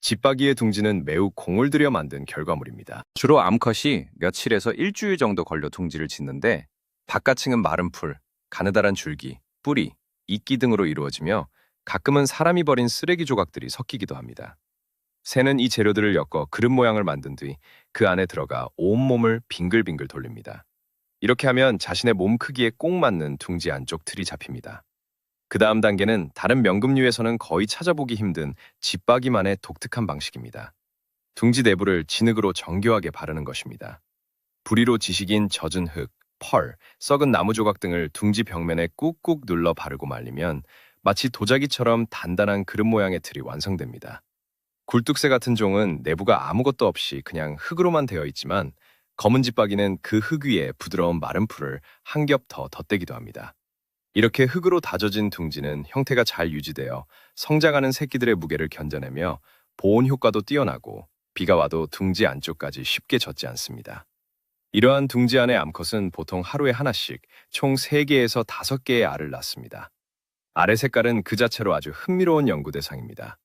Speaker 1: 집박이의 둥지는 매우 공을 들여 만든 결과물입니다.
Speaker 2: 주로 암컷이 며칠에서 일주일 정도 걸려 둥지를 짓는데
Speaker 1: 바깥층은 마른 풀, 가느다란 줄기, 뿌리, 이끼 등으로 이루어지며 가끔은 사람이 버린 쓰레기 조각들이 섞이기도 합니다. 새는 이 재료들을 엮어 그릇 모양을 만든 뒤 그 안에 들어가 온몸을 빙글빙글 돌립니다. 이렇게 하면 자신의 몸 크기에 꼭 맞는 둥지 안쪽 틀이 잡힙니다. 그 다음 단계는 다른 명금류에서는 거의 찾아보기 힘든 집박이만의 독특한 방식입니다. 둥지 내부를 진흙으로 정교하게 바르는 것입니다. 부리로 지식인 젖은 흙, 펄, 썩은 나무 조각 등을 둥지 벽면에 꾹꾹 눌러 바르고 말리면 마치 도자기처럼 단단한 그릇 모양의 틀이 완성됩니다. 굴뚝새 같은 종은 내부가 아무것도 없이 그냥 흙으로만 되어 있지만 검은 집박이는 그 흙 위에 부드러운 마른 풀을 한 겹 더 덧대기도 합니다. 이렇게 흙으로 다져진 둥지는 형태가 잘 유지되어 성장하는 새끼들의 무게를 견뎌내며 보온 효과도 뛰어나고 비가 와도 둥지 안쪽까지 쉽게 젖지 않습니다. 이러한 둥지 안의 암컷은 보통 하루에 하나씩 총 3개에서 5개의 알을 낳습니다. 알의 색깔은 그 자체로 아주 흥미로운 연구 대상입니다.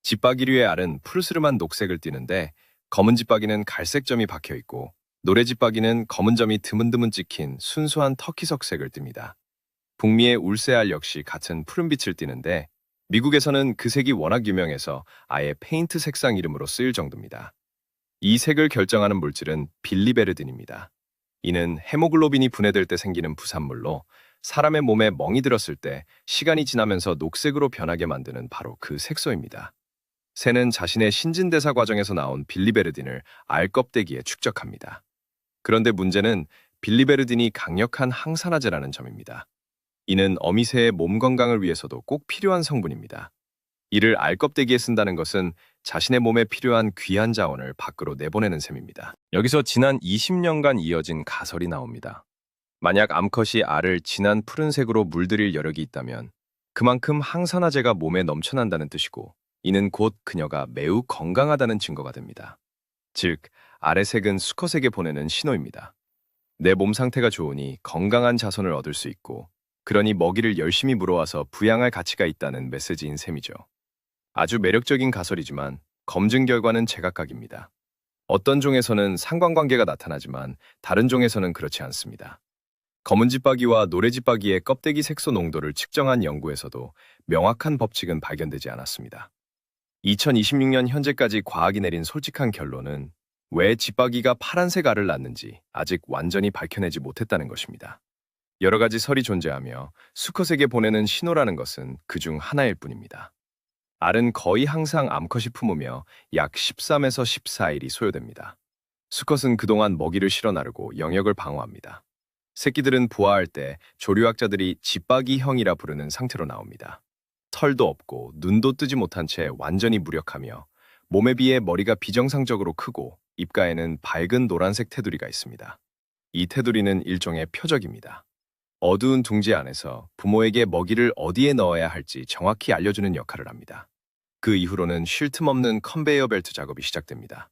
Speaker 1: 집박이류의 알은 푸르스름한 녹색을 띠는데 검은 집박이는 갈색 점이 박혀 있고 노래 집박이는 검은 점이 드문드문 찍힌 순수한 터키석 색을 띱니다. 북미의 울새알 역시 같은 푸른빛을 띠는데 미국에서는 그 색이 워낙 유명해서 아예 페인트 색상 이름으로 쓰일 정도입니다. 이 색을 결정하는 물질은 빌리베르딘입니다. 이는 헤모글로빈이 분해될 때 생기는 부산물로 사람의 몸에 멍이 들었을 때 시간이 지나면서 녹색으로 변하게 만드는 바로 그 색소입니다. 새는 자신의 신진대사 과정에서 나온 빌리베르딘을 알 껍데기에 축적합니다. 그런데 문제는 빌리베르딘이 강력한 항산화제라는 점입니다. 이는 어미새의 몸 건강을 위해서도 꼭 필요한 성분입니다. 이를 알 껍데기에 쓴다는 것은 자신의 몸에 필요한 귀한 자원을 밖으로 내보내는 셈입니다. 여기서 지난 20년간 이어진 가설이 나옵니다. 만약 암컷이 알을 진한 푸른색으로 물들일 여력이 있다면 그만큼 항산화제가 몸에 넘쳐난다는 뜻이고 이는 곧 그녀가 매우 건강하다는 증거가 됩니다. 즉, 알의 색은 수컷에게 보내는 신호입니다. 내 몸 상태가 좋으니 건강한 자손을 얻을 수 있고 그러니 먹이를 열심히 물어와서 부양할 가치가 있다는 메시지인 셈이죠. 아주 매력적인 가설이지만 검증 결과는 제각각입니다. 어떤 종에서는 상관관계가 나타나지만 다른 종에서는 그렇지 않습니다. 검은 집박이와 노래 집박이의 껍데기 색소 농도를 측정한 연구에서도 명확한 법칙은 발견되지 않았습니다. 2026년 현재까지 과학이 내린 솔직한 결론은 왜 집박이가 파란색 알을 낳는지 아직 완전히 밝혀내지 못했다는 것입니다. 여러 가지 설이 존재하며 수컷에게 보내는 신호라는 것은 그중 하나일 뿐입니다. 알은 거의 항상 암컷이 품으며 약 13에서 14일이 소요됩니다. 수컷은 그동안 먹이를 실어 나르고 영역을 방어합니다. 새끼들은 부화할 때 조류학자들이 집박이형이라 부르는 상태로 나옵니다. 털도 없고 눈도 뜨지 못한 채 완전히 무력하며 몸에 비해 머리가 비정상적으로 크고 입가에는 밝은 노란색 테두리가 있습니다. 이 테두리는 일종의 표적입니다. 어두운 둥지 안에서 부모에게 먹이를 어디에 넣어야 할지 정확히 알려주는 역할을 합니다. 그 이후로는 쉴 틈 없는 컨베이어 벨트 작업이 시작됩니다.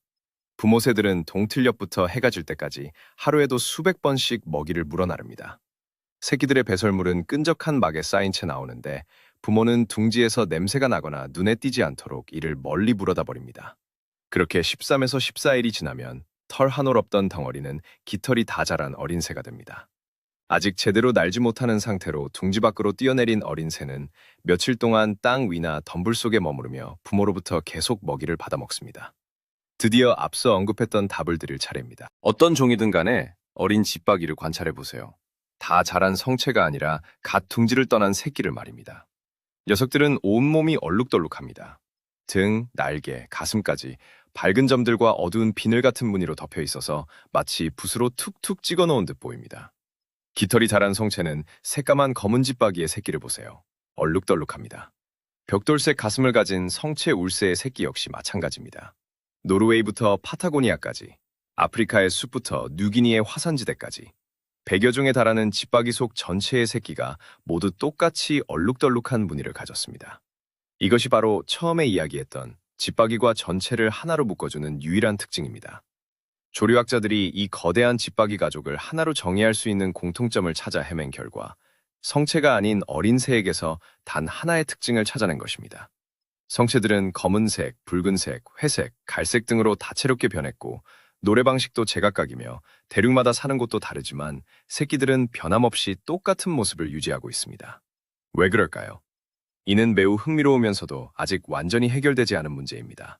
Speaker 1: 부모 새들은 동틀녘부터 해가 질 때까지 하루에도 수백 번씩 먹이를 물어 나릅니다. 새끼들의 배설물은 끈적한 막에 쌓인 채 나오는데 부모는 둥지에서 냄새가 나거나 눈에 띄지 않도록 이를 멀리 물어다 버립니다. 그렇게 13에서 14일이 지나면 털 한 올 없던 덩어리는 깃털이 다 자란 어린 새가 됩니다. 아직 제대로 날지 못하는 상태로 둥지 밖으로 뛰어내린 어린 새는 며칠 동안 땅 위나 덤불 속에 머무르며 부모로부터 계속 먹이를 받아 먹습니다. 드디어 앞서 언급했던 답을 드릴 차례입니다. 어떤 종이든 간에 어린 집박이를 관찰해 보세요. 다 자란 성체가 아니라 갓 둥지를 떠난 새끼를 말입니다. 녀석들은 온몸이 얼룩덜룩합니다. 등, 날개, 가슴까지 밝은 점들과 어두운 비늘 같은 무늬로 덮여 있어서 마치 붓으로 툭툭 찍어 놓은 듯 보입니다. 깃털이 자란 성체는 새까만 검은 집박이의 새끼를 보세요. 얼룩덜룩합니다. 벽돌색 가슴을 가진 성체 울새의 새끼 역시 마찬가지입니다. 노르웨이부터 파타고니아까지, 아프리카의 숲부터 뉴기니의 화산지대까지 100여 종에 달하는 집박이 속 전체의 새끼가 모두 똑같이 얼룩덜룩한 무늬를 가졌습니다. 이것이 바로 처음에 이야기했던 집박이과 전체를 하나로 묶어주는 유일한 특징입니다. 조류학자들이 이 거대한 집박이 가족을 하나로 정의할 수 있는 공통점을 찾아 헤맨 결과 성체가 아닌 어린 새에게서 단 하나의 특징을 찾아낸 것입니다. 성체들은 검은색, 붉은색, 회색, 갈색 등으로 다채롭게 변했고 노래 방식도 제각각이며 대륙마다 사는 곳도 다르지만 새끼들은 변함없이 똑같은 모습을 유지하고 있습니다. 왜 그럴까요? 이는 매우 흥미로우면서도 아직 완전히 해결되지 않은 문제입니다.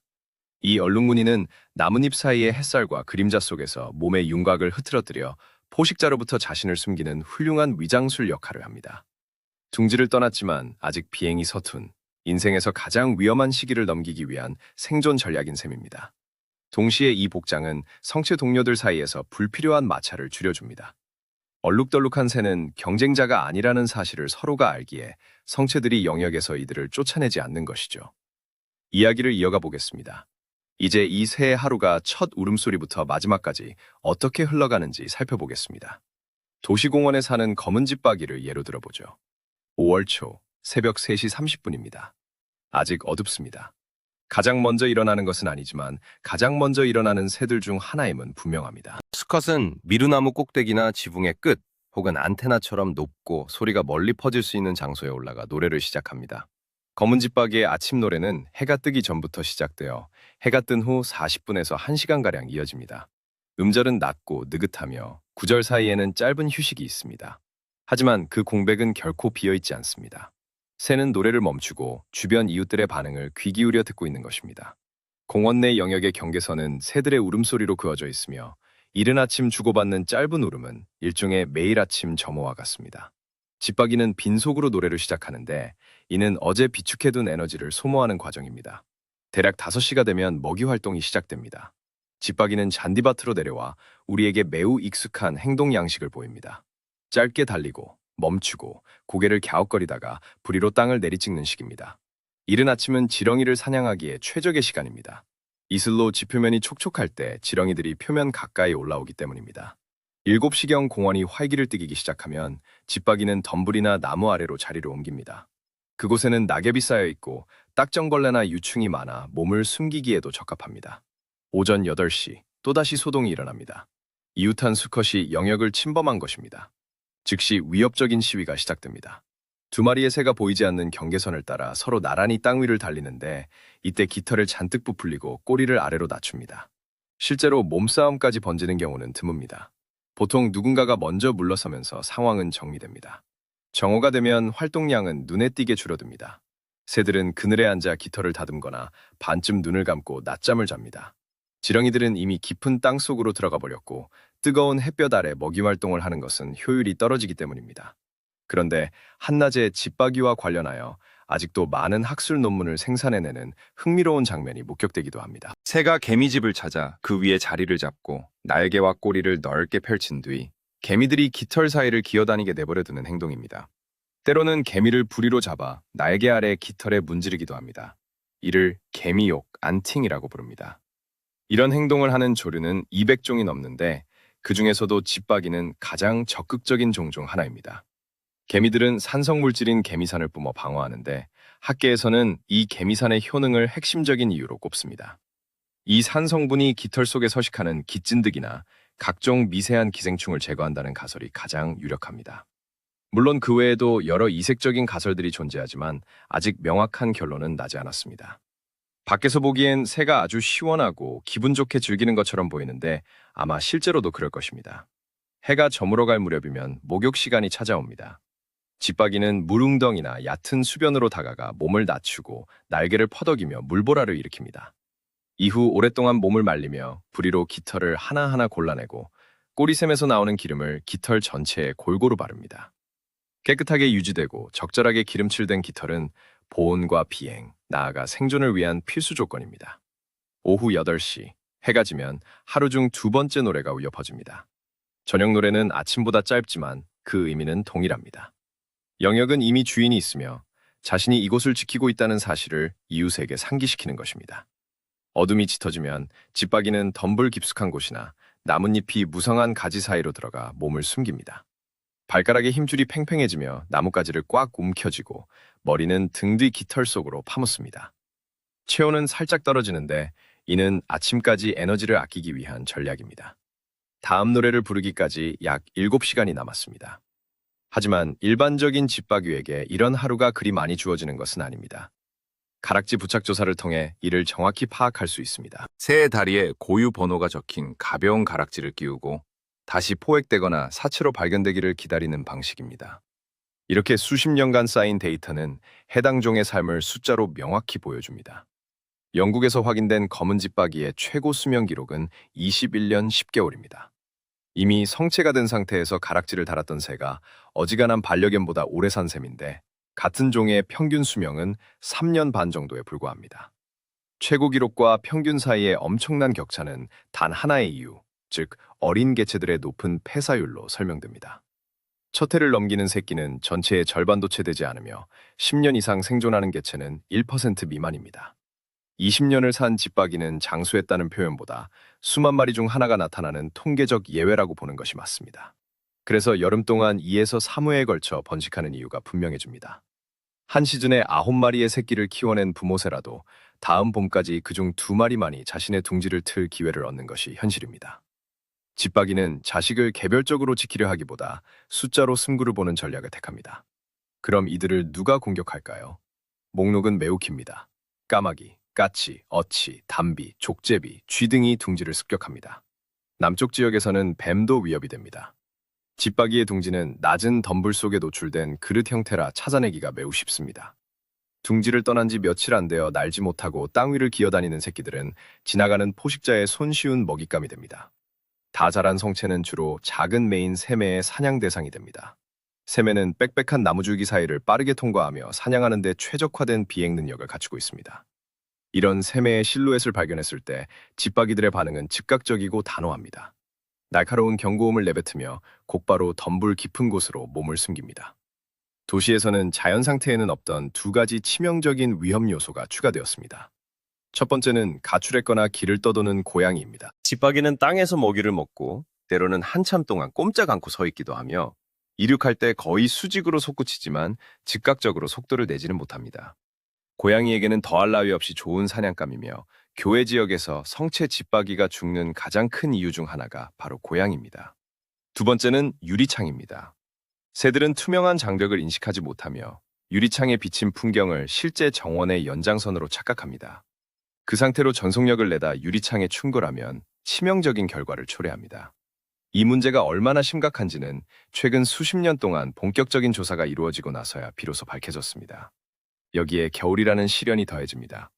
Speaker 1: 이 얼룩무늬는 나뭇잎 사이의 햇살과 그림자 속에서 몸의 윤곽을 흐트러뜨려 포식자로부터 자신을 숨기는 훌륭한 위장술 역할을 합니다. 둥지를 떠났지만 아직 비행이 서툰 인생에서 가장 위험한 시기를 넘기기 위한 생존 전략인 셈입니다. 동시에 이 복장은 성체 동료들 사이에서 불필요한 마찰을 줄여줍니다. 얼룩덜룩한 새는 경쟁자가 아니라는 사실을 서로가 알기에 성체들이 영역에서 이들을 쫓아내지 않는 것이죠. 이야기를 이어가 보겠습니다. 이제 이 새의 하루가 첫 울음소리부터 마지막까지 어떻게 흘러가는지 살펴보겠습니다. 도시공원에 사는 검은 집박이를 예로 들어보죠. 5월 초 새벽 3시 30분입니다. 아직 어둡습니다. 가장 먼저 일어나는 것은 아니지만 가장 먼저 일어나는 새들 중 하나임은 분명합니다. 수컷은 미루나무 꼭대기나 지붕의 끝 혹은 안테나처럼 높고 소리가 멀리 퍼질 수 있는 장소에 올라가 노래를 시작합니다. 검은 집박이의 아침 노래는 해가 뜨기 전부터 시작되어 해가 뜬 후 40분에서 1시간가량 이어집니다. 음절은 낮고 느긋하며 구절 사이에는 짧은 휴식이 있습니다. 하지만 그 공백은 결코 비어있지 않습니다. 새는 노래를 멈추고 주변 이웃들의 반응을 귀 기울여 듣고 있는 것입니다. 공원 내 영역의 경계선은 새들의 울음소리로 그어져 있으며 이른 아침 주고받는 짧은 울음은 일종의 매일 아침 점호와 같습니다. 집박이는 빈속으로 노래를 시작하는데 이는 어제 비축해둔 에너지를 소모하는 과정입니다. 대략 5시가 되면 먹이 활동이 시작됩니다. 집박이는 잔디밭으로 내려와 우리에게 매우 익숙한 행동 양식을 보입니다. 짧게 달리고 멈추고 고개를 갸웃거리다가 부리로 땅을 내리찍는 식입니다. 이른 아침은 지렁이를 사냥하기에 최적의 시간입니다. 이슬로 지표면이 촉촉할 때 지렁이들이 표면 가까이 올라오기 때문입니다. 7시경 공원이 활기를 띠기 시작하면 집박이는 덤불이나 나무 아래로 자리를 옮깁니다. 그곳에는 낙엽이 쌓여 있고 딱정벌레나 유충이 많아 몸을 숨기기에도 적합합니다. 오전 8시 또다시 소동이 일어납니다. 이웃한 수컷이 영역을 침범한 것입니다. 즉시 위협적인 시위가 시작됩니다. 2마리의 새가 보이지 않는 경계선을 따라 서로 나란히 땅 위를 달리는데 이때 깃털을 잔뜩 부풀리고 꼬리를 아래로 낮춥니다. 실제로 몸싸움까지 번지는 경우는 드뭅니다. 보통 누군가가 먼저 물러서면서 상황은 정리됩니다. 정오가 되면 활동량은 눈에 띄게 줄어듭니다. 새들은 그늘에 앉아 깃털을 다듬거나 반쯤 눈을 감고 낮잠을 잡니다. 지렁이들은 이미 깊은 땅 속으로 들어가 버렸고 뜨거운 햇볕 아래 먹이 활동을 하는 것은 효율이 떨어지기 때문입니다. 그런데 한낮에 집박이와 관련하여 아직도 많은 학술 논문을 생산해내는 흥미로운 장면이 목격되기도 합니다. 새가 개미집을 찾아 그 위에 자리를 잡고 날개와 꼬리를 넓게 펼친 뒤 개미들이 깃털 사이를 기어다니게 내버려두는 행동입니다. 때로는 개미를 부리로 잡아 날개 아래 깃털에 문지르기도 합니다. 이를 개미욕, 안팅이라고 부릅니다. 이런 행동을 하는 조류는 200종이 넘는데 그 중에서도 집박이는 가장 적극적인 종 중 하나입니다. 개미들은 산성물질인 개미산을 뿜어 방어하는데 학계에서는 이 개미산의 효능을 핵심적인 이유로 꼽습니다. 이 산 성분이 깃털 속에 서식하는 깃진드기나 각종 미세한 기생충을 제거한다는 가설이 가장 유력합니다. 물론 그 외에도 여러 이색적인 가설들이 존재하지만 아직 명확한 결론은 나지 않았습니다. 밖에서 보기엔 새가 아주 시원하고 기분 좋게 즐기는 것처럼 보이는데 아마 실제로도 그럴 것입니다. 해가 저물어 갈 무렵이면 목욕 시간이 찾아옵니다. 집박이는 물웅덩이나 얕은 수변으로 다가가 몸을 낮추고 날개를 퍼덕이며 물보라를 일으킵니다. 이후 오랫동안 몸을 말리며 부리로 깃털을 하나하나 골라내고 꼬리샘에서 나오는 기름을 깃털 전체에 골고루 바릅니다. 깨끗하게 유지되고 적절하게 기름칠된 깃털은 보온과 비행, 나아가 생존을 위한 필수 조건입니다. 오후 8시, 해가 지면 하루 중 2번째 노래가 울려 퍼집니다. 저녁 노래는 아침보다 짧지만 그 의미는 동일합니다. 영역은 이미 주인이 있으며 자신이 이곳을 지키고 있다는 사실을 이웃에게 상기시키는 것입니다. 어둠이 짙어지면 집박이는 덤불 깊숙한 곳이나 나뭇잎이 무성한 가지 사이로 들어가 몸을 숨깁니다. 발가락의 힘줄이 팽팽해지며 나뭇가지를 꽉 움켜쥐고 머리는 등 뒤 깃털 속으로 파묻습니다. 체온은 살짝 떨어지는데 이는 아침까지 에너지를 아끼기 위한 전략입니다. 다음 노래를 부르기까지 약 7시간이 남았습니다. 하지만 일반적인 집박이에게 이런 하루가 그리 많이 주어지는 것은 아닙니다. 가락지 부착 조사를 통해 이를 정확히 파악할 수 있습니다.
Speaker 2: 새의 다리에 고유 번호가 적힌 가벼운 가락지를 끼우고
Speaker 1: 다시 포획되거나 사체로 발견되기를 기다리는 방식입니다. 이렇게 수십 년간 쌓인 데이터는 해당 종의 삶을 숫자로 명확히 보여줍니다. 영국에서 확인된 검은 집박이의 최고 수명 기록은 21년 10개월입니다. 이미 성체가 된 상태에서 가락지를 달았던 새가 어지간한 반려견보다 오래 산 셈인데 같은 종의 평균 수명은 3년 반 정도에 불과합니다. 최고 기록과 평균 사이의 엄청난 격차는 단 하나의 이유, 즉 어린 개체들의 높은 폐사율로 설명됩니다. 첫 해를 넘기는 새끼는 전체의 절반도 채 되지 않으며 10년 이상 생존하는 개체는 1% 미만입니다. 20년을 산 집박이는 장수했다는 표현보다 수만 마리 중 하나가 나타나는 통계적 예외라고 보는 것이 맞습니다. 그래서 여름 동안 2에서 3회에 걸쳐 번식하는 이유가 분명해집니다. 한 시즌에 9마리의 새끼를 키워낸 부모새라도 다음 봄까지 그중 2마리만이 자신의 둥지를 틀 기회를 얻는 것이 현실입니다. 집박이는 자식을 개별적으로 지키려 하기보다 숫자로 승부를 보는 전략을 택합니다. 그럼 이들을 누가 공격할까요? 목록은 매우 깁니다. 까마귀, 까치, 어치, 담비, 족제비, 쥐 등이 둥지를 습격합니다. 남쪽 지역에서는 뱀도 위협이 됩니다. 집박이의 둥지는 낮은 덤불 속에 노출된 그릇 형태라 찾아내기가 매우 쉽습니다. 둥지를 떠난 지 며칠 안 되어 날지 못하고 땅 위를 기어다니는 새끼들은 지나가는 포식자의 손쉬운 먹잇감이 됩니다. 다 자란 성체는 주로 작은 매인 새매의 사냥 대상이 됩니다. 새매는 빽빽한 나무줄기 사이를 빠르게 통과하며 사냥하는 데 최적화된 비행 능력을 갖추고 있습니다. 이런 새매의 실루엣을 발견했을 때 집박이들의 반응은 즉각적이고 단호합니다. 날카로운 경고음을 내뱉으며 곧바로 덤불 깊은 곳으로 몸을 숨깁니다. 도시에서는 자연 상태에는 없던 2가지 치명적인 위험 요소가 추가되었습니다. 첫 번째는 가출했거나 길을 떠도는 고양이입니다. 집박이는 땅에서 먹이를 먹고 때로는 한참 동안 꼼짝 않고 서 있기도 하며 이륙할 때 거의 수직으로 솟구치지만 즉각적으로 속도를 내지는 못합니다. 고양이에게는 더할 나위 없이 좋은 사냥감이며 교외 지역에서 성체 집박이가 죽는 가장 큰 이유 중 하나가 바로 고양이입니다. 두 번째는 유리창입니다. 새들은 투명한 장벽을 인식하지 못하며 유리창에 비친 풍경을 실제 정원의 연장선으로 착각합니다. 그 상태로 전속력을 내다 유리창에 충돌하면 치명적인 결과를 초래합니다. 이 문제가 얼마나 심각한지는 최근 수십 년 동안 본격적인 조사가 이루어지고 나서야 비로소 밝혀졌습니다. 여기에 겨울이라는 시련이 더해집니다.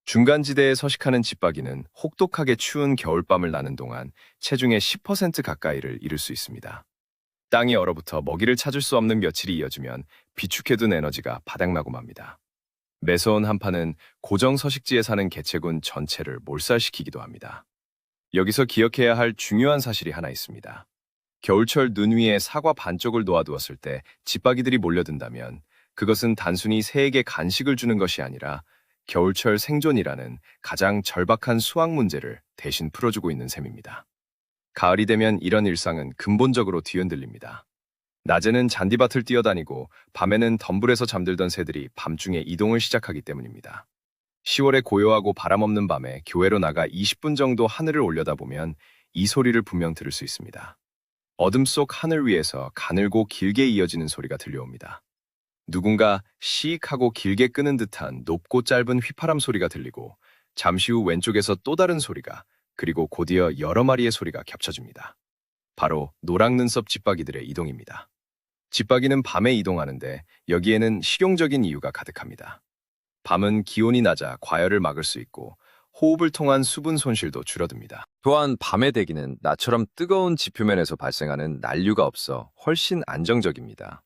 Speaker 1: 중간지대에 서식하는 집박이는 혹독하게 추운 겨울밤을 나는 동안 체중의 10% 가까이를 잃을 수 있습니다. 땅이 얼어붙어 먹이를 찾을 수 없는 며칠이 이어지면 비축해둔 에너지가 바닥나고 맙니다. 매서운 한파는 고정 서식지에 사는 개체군 전체를 몰살시키기도 합니다. 여기서 기억해야 할 중요한 사실이 하나 있습니다. 겨울철 눈 위에 사과 반쪽을 놓아두었을 때 집박이들이 몰려든다면 그것은 단순히 새에게 간식을 주는 것이 아니라 겨울철 생존이라는 가장 절박한 수확 문제를 대신 풀어주고 있는 셈입니다. 가을이 되면 이런 일상은 근본적으로 뒤흔들립니다. 낮에는 잔디밭을 뛰어다니고 밤에는 덤불에서 잠들던 새들이 밤중에 이동을 시작하기 때문입니다. 10월의 고요하고 바람 없는 밤에 교외로 나가 20분 정도 하늘을 올려다보면 이 소리를 분명 들을 수 있습니다. 어둠 속 하늘 위에서 가늘고 길게 이어지는 소리가 들려옵니다. 누군가 시익하고 길게 끄는 듯한 높고 짧은 휘파람 소리가 들리고 잠시 후 왼쪽에서 또 다른 소리가 그리고 곧이어 여러 마리의 소리가 겹쳐집니다. 바로 노랑 눈썹 집박이들의 이동입니다. 집박이는 밤에 이동하는데 여기에는 실용적인 이유가 가득합니다. 밤은 기온이 낮아 과열을 막을 수 있고 호흡을 통한 수분 손실도 줄어듭니다. 또한 밤의 대기는 낮처럼 뜨거운 지표면에서 발생하는 난류가 없어 훨씬 안정적입니다.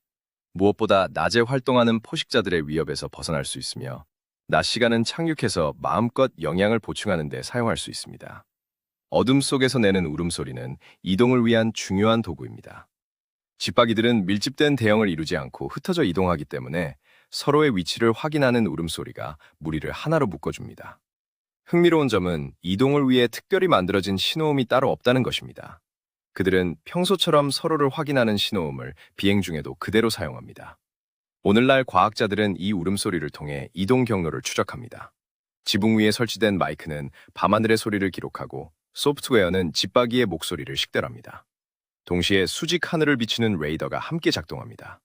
Speaker 1: 무엇보다 낮에 활동하는 포식자들의 위협에서 벗어날 수 있으며 낮 시간은 착륙해서 마음껏 영양을 보충하는 데 사용할 수 있습니다. 어둠 속에서 내는 울음소리는 이동을 위한 중요한 도구입니다. 집박이들은 밀집된 대형을 이루지 않고 흩어져 이동하기 때문에 서로의 위치를 확인하는 울음소리가 무리를 하나로 묶어줍니다. 흥미로운 점은 이동을 위해 특별히 만들어진 신호음이 따로 없다는 것입니다. 그들은 평소처럼 서로를 확인하는 신호음을 비행 중에도 그대로 사용합니다. 오늘날 과학자들은 이 울음소리를 통해 이동 경로를 추적합니다. 지붕 위에 설치된 마이크는 밤하늘의 소리를 기록하고 소프트웨어는 집박이의 목소리를 식별합니다. 동시에 수직 하늘을 비추는 레이더가 함께 작동합니다.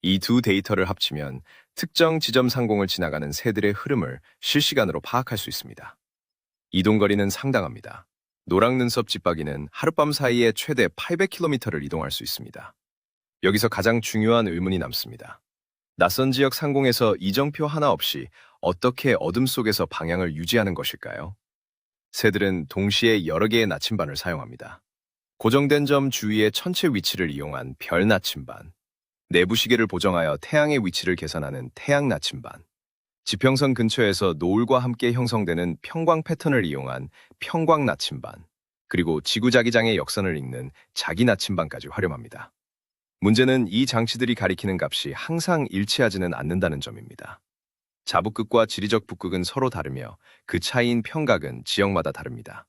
Speaker 1: 이 두 데이터를 합치면 특정 지점 상공을 지나가는 새들의 흐름을 실시간으로 파악할 수 있습니다. 이동거리는 상당합니다. 노랑 눈썹 집박이는 하룻밤 사이에 최대 800km를 이동할 수 있습니다. 여기서 가장 중요한 의문이 남습니다. 낯선 지역 상공에서 이정표 하나 없이 어떻게 어둠 속에서 방향을 유지하는 것일까요? 새들은 동시에 여러 개의 나침반을 사용합니다. 고정된 점 주위의 천체 위치를 이용한 별 나침반, 내부 시계를 보정하여 태양의 위치를 계산하는 태양 나침반, 지평선 근처에서 노을과 함께 형성되는 평광 패턴을 이용한 평광 나침반, 그리고 지구자기장의 역선을 읽는 자기 나침반까지 활용합니다. 문제는 이 장치들이 가리키는 값이 항상 일치하지는 않는다는 점입니다. 자북극과 지리적 북극은 서로 다르며 그 차이인 평각은 지역마다 다릅니다.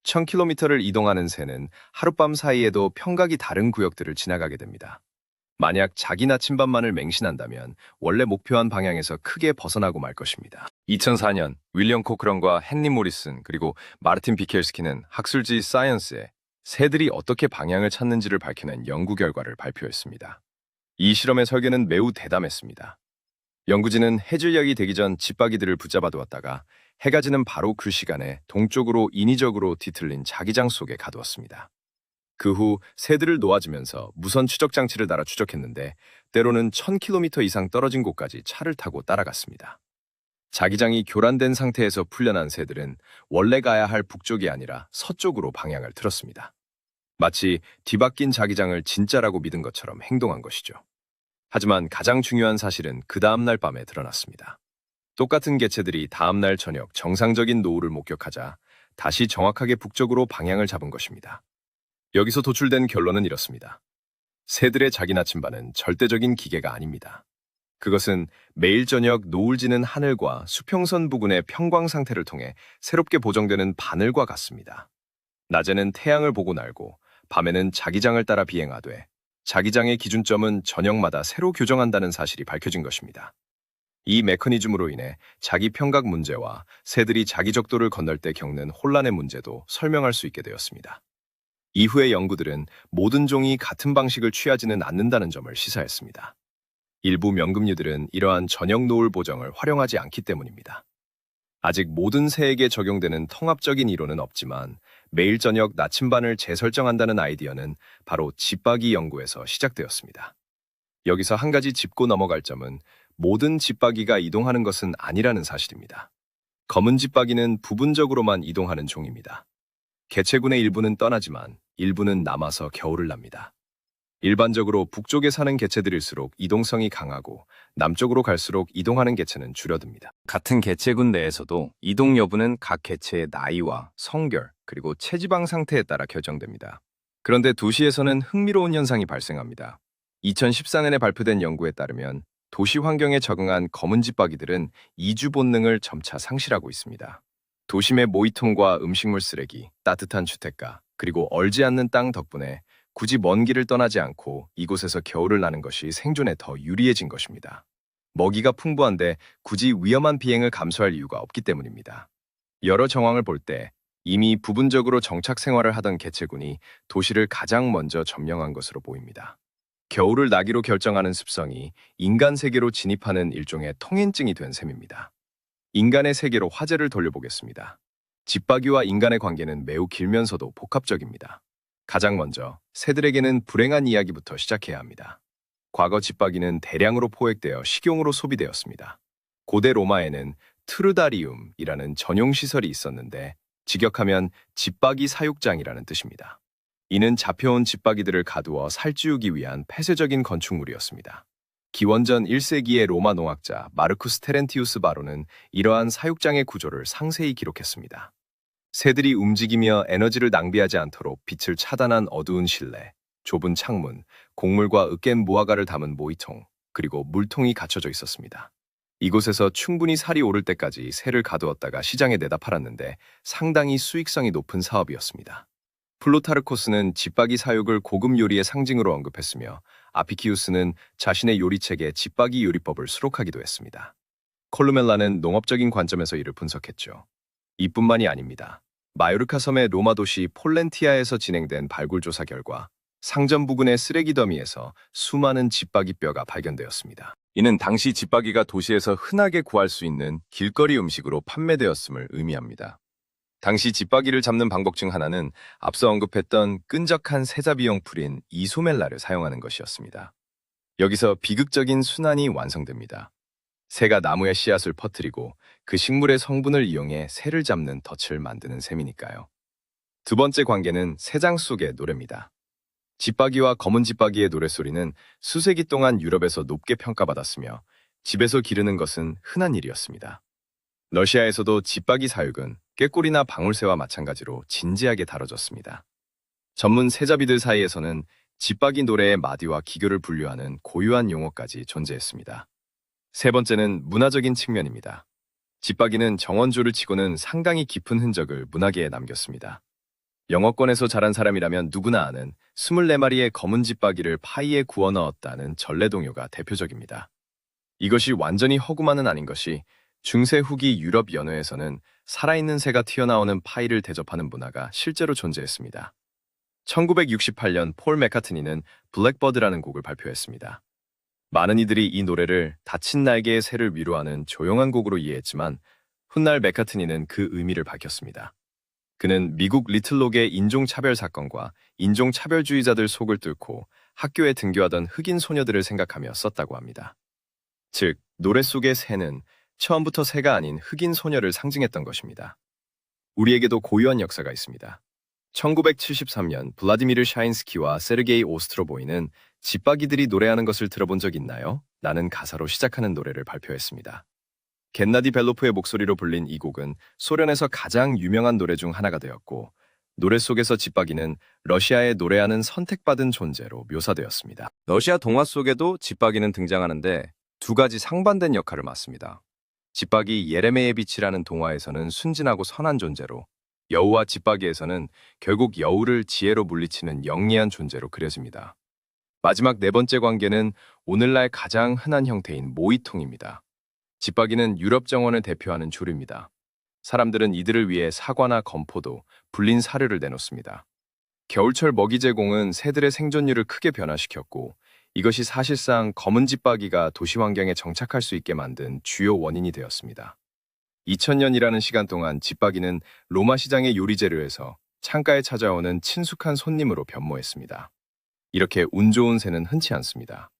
Speaker 1: 1000km를 이동하는 새는 하룻밤 사이에도 평각이 다른 구역들을 지나가게 됩니다. 만약 자기 나침반만을 맹신한다면 원래 목표한 방향에서 크게 벗어나고 말 것입니다. 2004년 윌리엄 코크런과 헨리 모리슨 그리고 마르틴 비켈스키는 학술지 사이언스에 새들이 어떻게 방향을 찾는지를 밝혀낸 연구 결과를 발표했습니다. 이 실험의 설계는 매우 대담했습니다. 연구진은 해질녘이 되기 전 집박이들을 붙잡아 두었다가 해가 지는 바로 그 시간에 동쪽으로 인위적으로 뒤틀린 자기장 속에 가두었습니다. 그 후 새들을 놓아주면서 무선 추적 장치를 달아 추적했는데 때로는 1000km 이상 떨어진 곳까지 차를 타고 따라갔습니다. 자기장이 교란된 상태에서 풀려난 새들은 원래 가야 할 북쪽이 아니라 서쪽으로 방향을 틀었습니다. 마치 뒤바뀐 자기장을 진짜라고 믿은 것처럼 행동한 것이죠. 하지만 가장 중요한 사실은 그 다음날 밤에 드러났습니다. 똑같은 개체들이 다음날 저녁 정상적인 노을을 목격하자 다시 정확하게 북쪽으로 방향을 잡은 것입니다. 여기서 도출된 결론은 이렇습니다. 새들의 자기 나침반은 절대적인 기계가 아닙니다. 그것은 매일 저녁 노을 지는 하늘과 수평선 부근의 평광 상태를 통해 새롭게 보정되는 바늘과 같습니다. 낮에는 태양을 보고 날고 밤에는 자기장을 따라 비행하되 자기장의 기준점은 저녁마다 새로 교정한다는 사실이 밝혀진 것입니다. 이 메커니즘으로 인해 자기 평각 문제와 새들이 자기 적도를 건널 때 겪는 혼란의 문제도 설명할 수 있게 되었습니다. 이후의 연구들은 모든 종이 같은 방식을 취하지는 않는다는 점을 시사했습니다. 일부 명금류들은 이러한 저녁 노을 보정을 활용하지 않기 때문입니다. 아직 모든 새에게 적용되는 통합적인 이론은 없지만 매일 저녁 나침반을 재설정한다는 아이디어는 바로 집박이 연구에서 시작되었습니다. 여기서 한 가지 짚고 넘어갈 점은 모든 집박이가 이동하는 것은 아니라는 사실입니다. 검은 집박이는 부분적으로만 이동하는 종입니다. 개체군의 일부는 떠나지만 일부는 남아서 겨울을 납니다. 일반적으로 북쪽에 사는 개체들일수록 이동성이 강하고 남쪽으로 갈수록 이동하는 개체는 줄어듭니다. 같은 개체군 내에서도 이동 여부는 각 개체의 나이와 성별 그리고 체지방 상태에 따라 결정됩니다. 그런데 도시에서는 흥미로운 현상이 발생합니다. 2014년에 발표된 연구에 따르면 도시 환경에 적응한 검은 집박이들은 이주 본능을 점차 상실하고 있습니다. 도심의 모이통과 음식물 쓰레기, 따뜻한 주택가, 그리고 얼지 않는 땅 덕분에 굳이 먼 길을 떠나지 않고 이곳에서 겨울을 나는 것이 생존에 더 유리해진 것입니다. 먹이가 풍부한데 굳이 위험한 비행을 감수할 이유가 없기 때문입니다. 여러 정황을 볼 때 이미 부분적으로 정착 생활을 하던 개체군이 도시를 가장 먼저 점령한 것으로 보입니다. 겨울을 나기로 결정하는 습성이 인간 세계로 진입하는 일종의 통행증이 된 셈입니다. 인간의 세계로 화제를 돌려보겠습니다. 집박이와 인간의 관계는 매우 길면서도 복합적입니다. 가장 먼저 새들에게는 불행한 이야기부터 시작해야 합니다. 과거 집박이는 대량으로 포획되어 식용으로 소비되었습니다. 고대 로마에는 트루다리움이라는 전용 시설이 있었는데 직역하면 집박이 사육장이라는 뜻입니다. 이는 잡혀온 집박이들을 가두어 살찌우기 위한 폐쇄적인 건축물이었습니다. 기원전 1세기의 로마 농학자 마르쿠스 테렌티우스 바로는 이러한 사육장의 구조를 상세히 기록했습니다. 새들이 움직이며 에너지를 낭비하지 않도록 빛을 차단한 어두운 실내, 좁은 창문, 곡물과 으깬 무화과를 담은 모이통, 그리고 물통이 갖춰져 있었습니다. 이곳에서 충분히 살이 오를 때까지 새를 가두었다가 시장에 내다 팔았는데 상당히 수익성이 높은 사업이었습니다. 플루타르코스는 집박이 사육을 고급 요리의 상징으로 언급했으며 아피키우스는 자신의 요리책에 집박이 요리법을 수록하기도 했습니다. 콜루멜라는 농업적인 관점에서 이를 분석했죠. 이뿐만이 아닙니다. 마요르카 섬의 로마 도시 폴렌티아에서 진행된 발굴 조사 결과 상점 부근의 쓰레기 더미에서 수많은 집박이 뼈가 발견되었습니다.
Speaker 2: 이는 당시 집박이가 도시에서 흔하게 구할 수 있는 길거리 음식으로 판매되었음을 의미합니다.
Speaker 1: 당시 집박이를 잡는 방법 중 하나는 앞서 언급했던 끈적한 세자비용 풀인 이소멜라를 사용하는 것이었습니다. 여기서 비극적인 순환이 완성됩니다. 새가 나무의 씨앗을 퍼뜨리고 그 식물의 성분을 이용해 새를 잡는 덫을 만드는 셈이니까요. 두 번째 관계는 새장 속의 노래입니다. 집박이와 검은 집박이의 노랫소리는 수세기 동안 유럽에서 높게 평가받았으며 집에서 기르는 것은 흔한 일이었습니다. 러시아에서도 집박이 사육은 꾀꼬리나 방울새와 마찬가지로 진지하게 다뤄졌습니다. 전문 새잡이들 사이에서는 집박이 노래의 마디와 기교를 분류하는 고유한 용어까지 존재했습니다. 세 번째는 문화적인 측면입니다. 집박이는 정원줄을 치고는 상당히 깊은 흔적을 문화계에 남겼습니다. 영어권에서 자란 사람이라면 누구나 아는 24마리의 검은 집박이를 파이에 구워 넣었다는 전래동요가 대표적입니다. 이것이 완전히 허구만은 아닌 것이 중세 후기 유럽 연회에서는 살아있는 새가 튀어나오는 파이를 대접하는 문화가 실제로 존재했습니다. 1968년 폴 맥카트니는 블랙버드라는 곡을 발표했습니다. 많은 이들이 이 노래를 다친 날개의 새를 위로하는 조용한 곡으로 이해했지만 훗날 맥카트니는 그 의미를 밝혔습니다. 그는 미국 리틀록의 인종차별 사건과 인종차별주의자들 속을 뚫고 학교에 등교하던 흑인 소녀들을 생각하며 썼다고 합니다. 즉, 노래 속의 새는 처음부터 새가 아닌 흑인 소녀를 상징했던 것입니다. 우리에게도 고유한 역사가 있습니다. 1973년 블라디미르 샤인스키와 세르게이 오스트로보이는 집박이들이 노래하는 것을 들어본 적 있나요? 라는 가사로 시작하는 노래를 발표했습니다. 겟나디 벨로프의 목소리로 불린 이 곡은 소련에서 가장 유명한 노래 중 하나가 되었고, 노래 속에서 집박이는 러시아의 노래하는 선택받은 존재로 묘사되었습니다.
Speaker 2: 러시아 동화 속에도 집박이는 등장하는데 두 가지 상반된 역할을 맡습니다. 집박이 예레메의 빛이라는 동화에서는 순진하고 선한 존재로, 여우와 집박이에서는 결국 여우를 지혜로 물리치는 영리한 존재로 그려집니다. 마지막 네 번째 관계는 오늘날 가장 흔한 형태인 모이통입니다. 집박이는 유럽 정원을 대표하는 조류입니다. 사람들은 이들을 위해 사과나 건포도, 불린 사료를 내놓습니다. 겨울철 먹이 제공은 새들의 생존율을 크게 변화시켰고, 이것이 사실상 검은 집박이가 도시 환경에 정착할 수 있게 만든 주요 원인이 되었습니다. 2000년이라는 시간 동안 집박이는 로마 시장의 요리 재료에서 창가에 찾아오는 친숙한 손님으로 변모했습니다. 이렇게 운 좋은 새는 흔치 않습니다.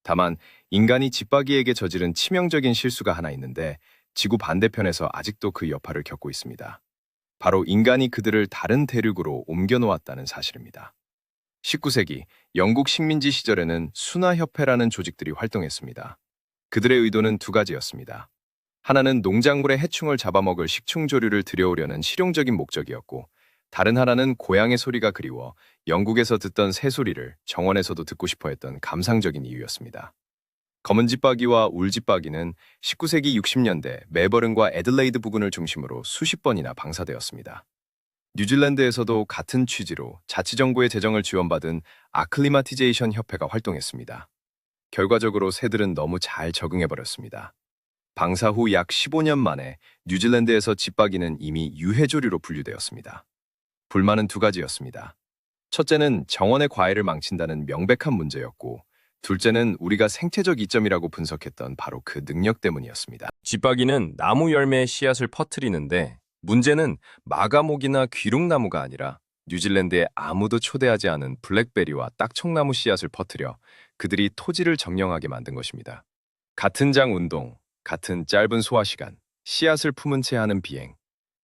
Speaker 2: 다만 인간이 집박이에게 저지른 치명적인 실수가 하나 있는데 지구 반대편에서 아직도 그 여파를 겪고 있습니다. 바로 인간이 그들을 다른 대륙으로 옮겨놓았다는 사실입니다. 19세기 영국 식민지 시절에는 순화협회라는 조직들이 활동했습니다. 그들의 의도는 두 가지였습니다. 하나는 농작물의 해충을 잡아먹을 식충조류를 들여오려는 실용적인 목적이었고, 다른 하나는 고양의 소리가 그리워 영국에서 듣던 새 소리를 정원에서도 듣고 싶어 했던 감상적인 이유였습니다. 검은 집박이와 울집박이는 19세기 60년대 멜버른과 애들레이드 부근을 중심으로 수십 번이나 방사되었습니다. 뉴질랜드에서도 같은 취지로 자치정부의 재정을 지원받은 아클리마티제이션 협회가 활동했습니다. 결과적으로 새들은 너무 잘 적응해버렸습니다. 방사 후 약 15년 만에 뉴질랜드에서 집박이는 이미 유해조류로 분류되었습니다. 불만은 두 가지였습니다. 첫째는 정원의 과일을 망친다는 명백한 문제였고, 둘째는 우리가 생태적 이점이라고 분석했던 바로 그 능력 때문이었습니다. 집박이는 나무 열매의 씨앗을 퍼뜨리는데 문제는 마가목이나 귀룩나무가 아니라 뉴질랜드에 아무도 초대하지 않은 블랙베리와 딱총나무 씨앗을 퍼뜨려 그들이 토지를 정령하게 만든 것입니다. 같은 장 운동, 같은 짧은 소화 시간, 씨앗을 품은 채 하는 비행.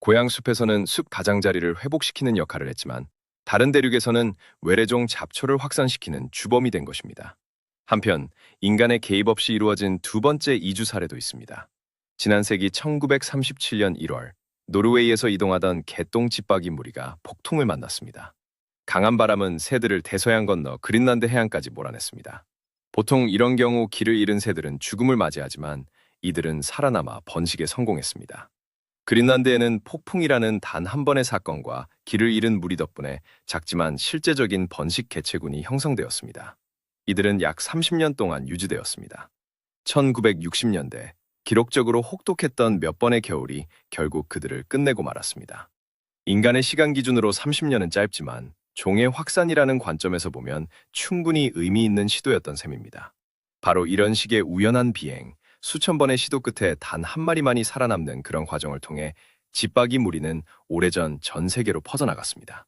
Speaker 2: 고향 숲에서는 숲 가장자리를 회복시키는 역할을 했지만 다른 대륙에서는 외래종 잡초를 확산시키는 주범이 된 것입니다. 한편 인간의 개입 없이 이루어진 두 번째 이주 사례도 있습니다. 지난 세기 1937년 1월 노르웨이에서 이동하던 개똥 집박이 무리가 폭풍을 만났습니다. 강한 바람은 새들을 대서양 건너 그린란드 해안까지 몰아냈습니다. 보통 이런 경우 길을 잃은 새들은 죽음을 맞이하지만 이들은 살아남아 번식에 성공했습니다. 그린란드에는 폭풍이라는 단 한 번의 사건과 길을 잃은 무리 덕분에 작지만 실제적인 번식 개체군이 형성되었습니다. 이들은 약 30년 동안 유지되었습니다. 1960년대 기록적으로 혹독했던 몇 번의 겨울이 결국 그들을 끝내고 말았습니다. 인간의 시간 기준으로 30년은 짧지만
Speaker 1: 종의 확산이라는 관점에서 보면 충분히 의미 있는 시도였던 셈입니다. 바로 이런 식의 우연한 비행, 수천 번의 시도 끝에 단 한 마리만이 살아남는 그런 과정을 통해 집박이 무리는 오래전 전 세계로 퍼져나갔습니다.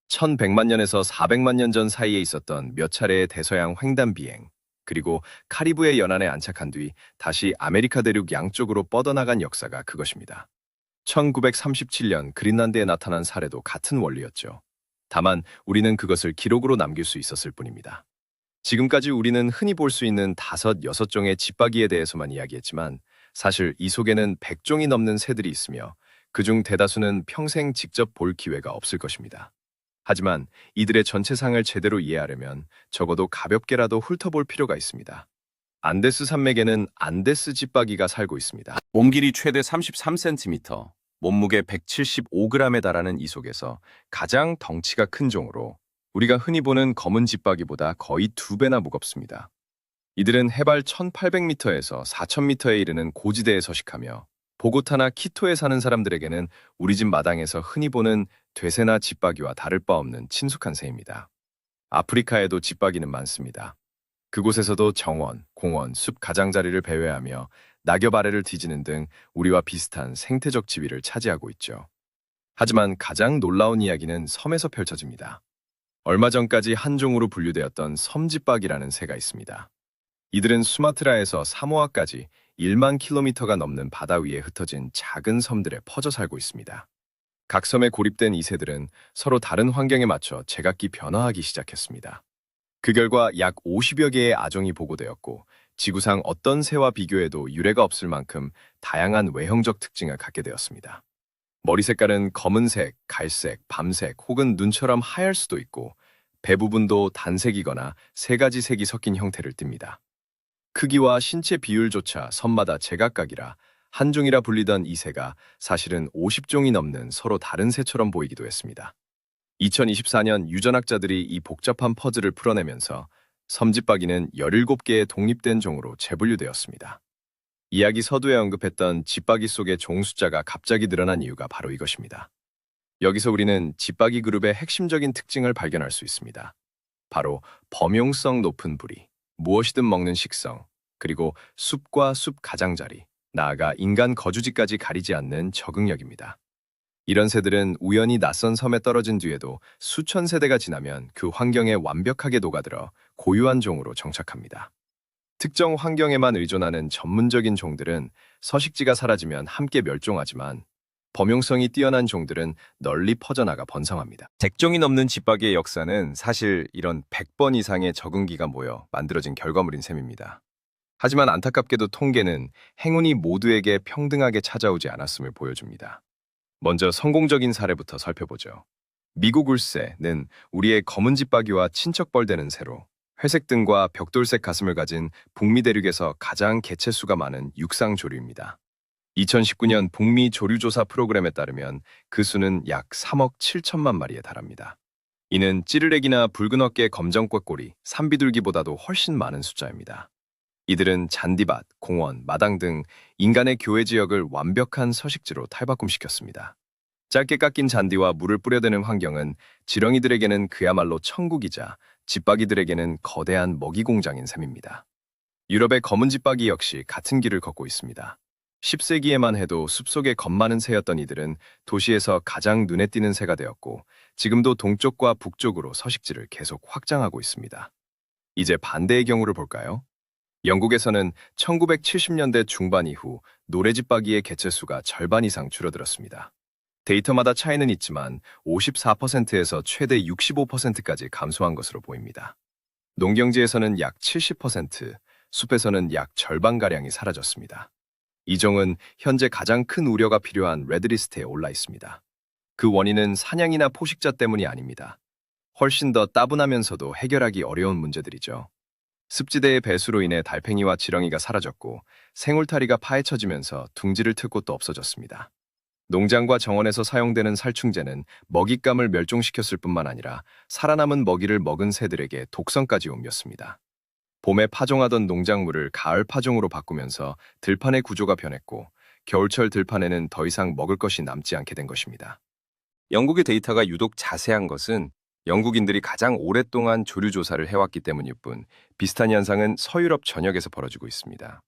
Speaker 1: 1100만 년에서 400만 년 전 사이에 있었던 몇 차례의 대서양 횡단 비행, 그리고 카리브해 연안에 안착한 뒤 다시 아메리카 대륙 양쪽으로 뻗어나간 역사가 그것입니다. 1937년 그린란드에 나타난 사례도 같은 원리였죠. 다만 우리는 그것을 기록으로 남길 수 있었을 뿐입니다. 지금까지 우리는 흔히 볼 수 있는 5, 6종의 집박이에 대해서만 이야기했지만 사실 이 속에는 100종이 넘는 새들이 있으며 그중 대다수는 평생 직접 볼 기회가 없을 것입니다. 하지만 이들의 전체상을 제대로 이해하려면 적어도 가볍게라도 훑어볼 필요가 있습니다. 안데스 산맥에는 안데스 집박이가 살고 있습니다.
Speaker 2: 몸 길이 최대 33cm, 몸무게 175g에 달하는 이 속에서 가장 덩치가 큰 종으로 우리가 흔히 보는 검은 집박이보다 거의 2배나 무겁습니다. 이들은 해발 1800m에서 4000m에 이르는 고지대에 서식하며 보고타나 키토에 사는 사람들에게는 우리 집 마당에서 흔히 보는 되새나 집박이와 다를 바 없는 친숙한 새입니다. 아프리카에도 집박이는 많습니다. 그곳에서도 정원, 공원, 숲 가장자리를 배회하며 낙엽 아래를 뒤지는 등 우리와 비슷한 생태적 지위를 차지하고 있죠. 하지만 가장 놀라운 이야기는 섬에서 펼쳐집니다. 얼마 전까지 한 종으로 분류되었던 섬집박이라는 새가 있습니다. 이들은 수마트라에서 사모아까지 1만 킬로미터가 넘는 바다 위에 흩어진 작은 섬들에 퍼져 살고 있습니다. 각 섬에 고립된 이 새들은 서로 다른 환경에 맞춰 제각기 변화하기 시작했습니다. 그 결과 약 50여 개의 아종이 보고되었고 지구상 어떤 새와 비교해도 유례가 없을 만큼 다양한 외형적 특징을 갖게 되었습니다. 머리 색깔은 검은색, 갈색, 밤색 혹은 눈처럼 하얄 수도 있고 배 부분도 단색이거나 3가지 색이 섞인 형태를 띱니다. 크기와 신체 비율조차 섬마다 제각각이라 한 종이라 불리던 이 새가 사실은 50종이 넘는 서로 다른 새처럼 보이기도 했습니다. 2024년 유전학자들이 이 복잡한 퍼즐을 풀어내면서 섬집박이는 17개의 독립된 종으로 재분류되었습니다. 이야기 서두에 언급했던 집박이 속의 종 숫자가 갑자기 늘어난 이유가 바로 이것입니다. 여기서 우리는 집박이 그룹의 핵심적인 특징을 발견할 수 있습니다. 바로 범용성 높은 부리, 무엇이든 먹는 식성, 그리고 숲과 숲 가장자리, 나아가 인간 거주지까지 가리지 않는 적응력입니다. 이런 새들은 우연히 낯선 섬에 떨어진 뒤에도 수천 세대가 지나면 그 환경에 완벽하게 녹아들어 고유한 종으로 정착합니다. 특정 환경에만 의존하는 전문적인 종들은 서식지가 사라지면 함께 멸종하지만 범용성이 뛰어난 종들은 널리 퍼져나가 번성합니다. 100종이 넘는 집박이의 역사는 사실 이런 100번 이상의 적응기가 모여 만들어진 결과물인 셈입니다. 하지만 안타깝게도 통계는 행운이 모두에게 평등하게 찾아오지 않았음을 보여줍니다. 먼저 성공적인 사례부터 살펴보죠. 미국 울새는 우리의 검은 집박이와 친척벌되는 새로 회색 등과 벽돌색 가슴을 가진 북미 대륙에서 가장 개체수가 많은 육상 조류입니다. 2019년 북미 조류조사 프로그램에 따르면 그 수는 약 3억 7천만 마리에 달합니다. 이는 찌르레기나 붉은 어깨 검정꾀꼬리, 산비둘기보다도 훨씬 많은 숫자입니다. 이들은 잔디밭, 공원, 마당 등 인간의 교외 지역을 완벽한 서식지로 탈바꿈시켰습니다. 짧게 깎인 잔디와 물을 뿌려대는 환경은 지렁이들에게는 그야말로 천국이자 집박이들에게는 거대한 먹이 공장인 셈입니다. 유럽의 검은 집박이 역시 같은 길을 걷고 있습니다. 10세기에만 해도 숲속에 겁 많은 새였던 이들은 도시에서 가장 눈에 띄는 새가 되었고 지금도 동쪽과 북쪽으로 서식지를 계속 확장하고 있습니다. 이제 반대의 경우를 볼까요? 영국에서는 1970년대 중반 이후 노래집박이의 개체수가 절반 이상 줄어들었습니다. 데이터마다 차이는 있지만 54%에서 최대 65%까지 감소한 것으로 보입니다. 농경지에서는 약 70%, 숲에서는 약 절반가량이 사라졌습니다. 이 종은 현재 가장 큰 우려가 필요한 레드리스트에 올라 있습니다. 그 원인은 사냥이나 포식자 때문이 아닙니다. 훨씬 더 따분하면서도 해결하기 어려운 문제들이죠. 습지대의 배수로 인해 달팽이와 지렁이가 사라졌고 생울타리가 파헤쳐지면서 둥지를 틀 곳도 없어졌습니다. 농장과 정원에서 사용되는 살충제는 먹잇감을 멸종시켰을 뿐만 아니라 살아남은 먹이를 먹은 새들에게 독성까지 옮겼습니다. 봄에 파종하던 농작물을 가을 파종으로 바꾸면서 들판의 구조가 변했고 겨울철 들판에는 더 이상 먹을 것이 남지 않게 된 것입니다. 영국의 데이터가 유독 자세한 것은 영국인들이 가장 오랫동안 조류 조사를 해왔기 때문일 뿐 비슷한 현상은 서유럽 전역에서 벌어지고 있습니다.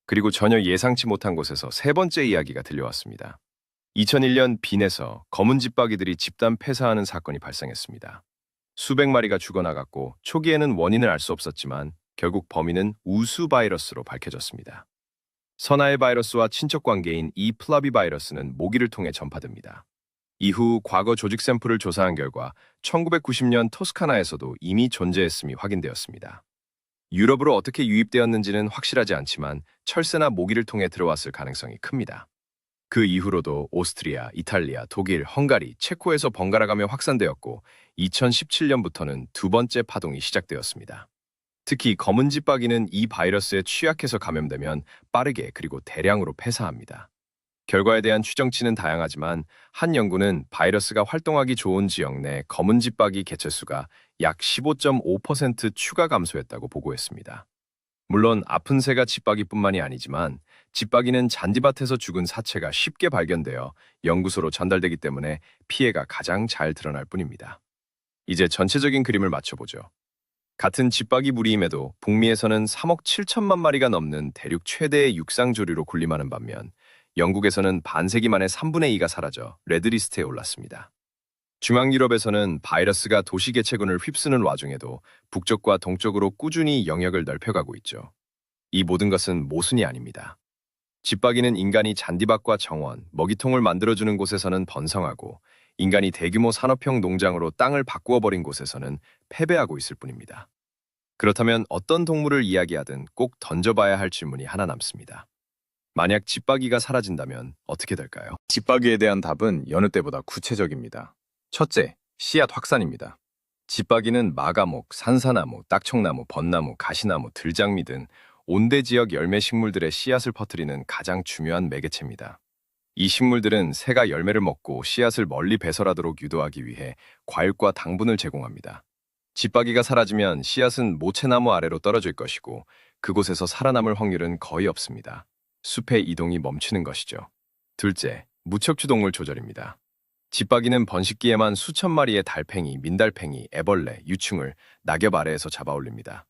Speaker 2: 그리고 전혀 예상치 못한 곳에서 세 번째 이야기가 들려왔습니다. 2001년 빈에서 검은 집박이들이 집단 폐사하는 사건이 발생했습니다. 수백 마리가 죽어나갔고 초기에는 원인을 알 수 없었지만 결국 범인은 우수 바이러스로 밝혀졌습니다. 선아의 바이러스와 친척 관계인 이 플라비 바이러스는 모기를 통해 전파됩니다. 이후 과거 조직 샘플을 조사한 결과 1990년 토스카나에서도 이미 존재했음이 확인되었습니다. 유럽으로 어떻게 유입되었는지는 확실하지 않지만 철새나 모기를 통해 들어왔을 가능성이 큽니다. 그 이후로도 오스트리아, 이탈리아, 독일, 헝가리, 체코에서 번갈아가며 확산되었고 2017년부터는 두 번째 파동이 시작되었습니다. 특히 검은 집박이는 이 바이러스에 취약해서 감염되면 빠르게 그리고 대량으로 폐사합니다. 결과에 대한 추정치는 다양하지만 한 연구는 바이러스가 활동하기 좋은 지역 내 검은 집박이 개체수가 약 15.5% 추가 감소했다고 보고했습니다. 물론 아픈 새가 집박이뿐만이 아니지만 집박이는 잔디밭에서 죽은 사체가 쉽게 발견되어 연구소로 전달되기 때문에 피해가 가장 잘 드러날 뿐입니다. 이제 전체적인 그림을 맞춰보죠. 같은 집박이 무리임에도 북미에서는 3억 7천만 마리가 넘는 대륙 최대의 육상조류로 군림하는 반면 영국에서는 반세기 만에 3분의 2가 사라져 레드리스트에 올랐습니다. 중앙유럽에서는 바이러스가 도시 개체군을 휩쓰는 와중에도 북쪽과 동쪽으로 꾸준히 영역을 넓혀가고 있죠. 이 모든 것은 모순이 아닙니다. 집박이는 인간이 잔디밭과 정원, 먹이통을 만들어주는 곳에서는 번성하고 인간이 대규모 산업형 농장으로 땅을 바꾸어 버린 곳에서는 패배하고 있을 뿐입니다. 그렇다면 어떤 동물을 이야기하든 꼭 던져봐야 할 질문이 하나 남습니다. 만약 집박이가 사라진다면 어떻게 될까요? 집박이에 대한 답은 여느 때보다 구체적입니다. 첫째, 씨앗 확산입니다. 집박이는 마가목, 산사나무, 딱청나무, 벚나무, 가시나무, 들장미 등 온대 지역 열매 식물들의 씨앗을 퍼뜨리는 가장 중요한 매개체입니다. 이 식물들은 새가 열매를 먹고 씨앗을 멀리 배설하도록 유도하기 위해 과육과 당분을 제공합니다. 집박이가 사라지면 씨앗은 모채나무 아래로 떨어질 것이고 그곳에서 살아남을 확률은 거의 없습니다. 숲의 이동이 멈추는 것이죠. 둘째, 무척추동물 조절입니다. 집박이는 번식기에만 수천 마리의 달팽이, 민달팽이, 애벌레, 유충을 낙엽 아래에서 잡아올립니다.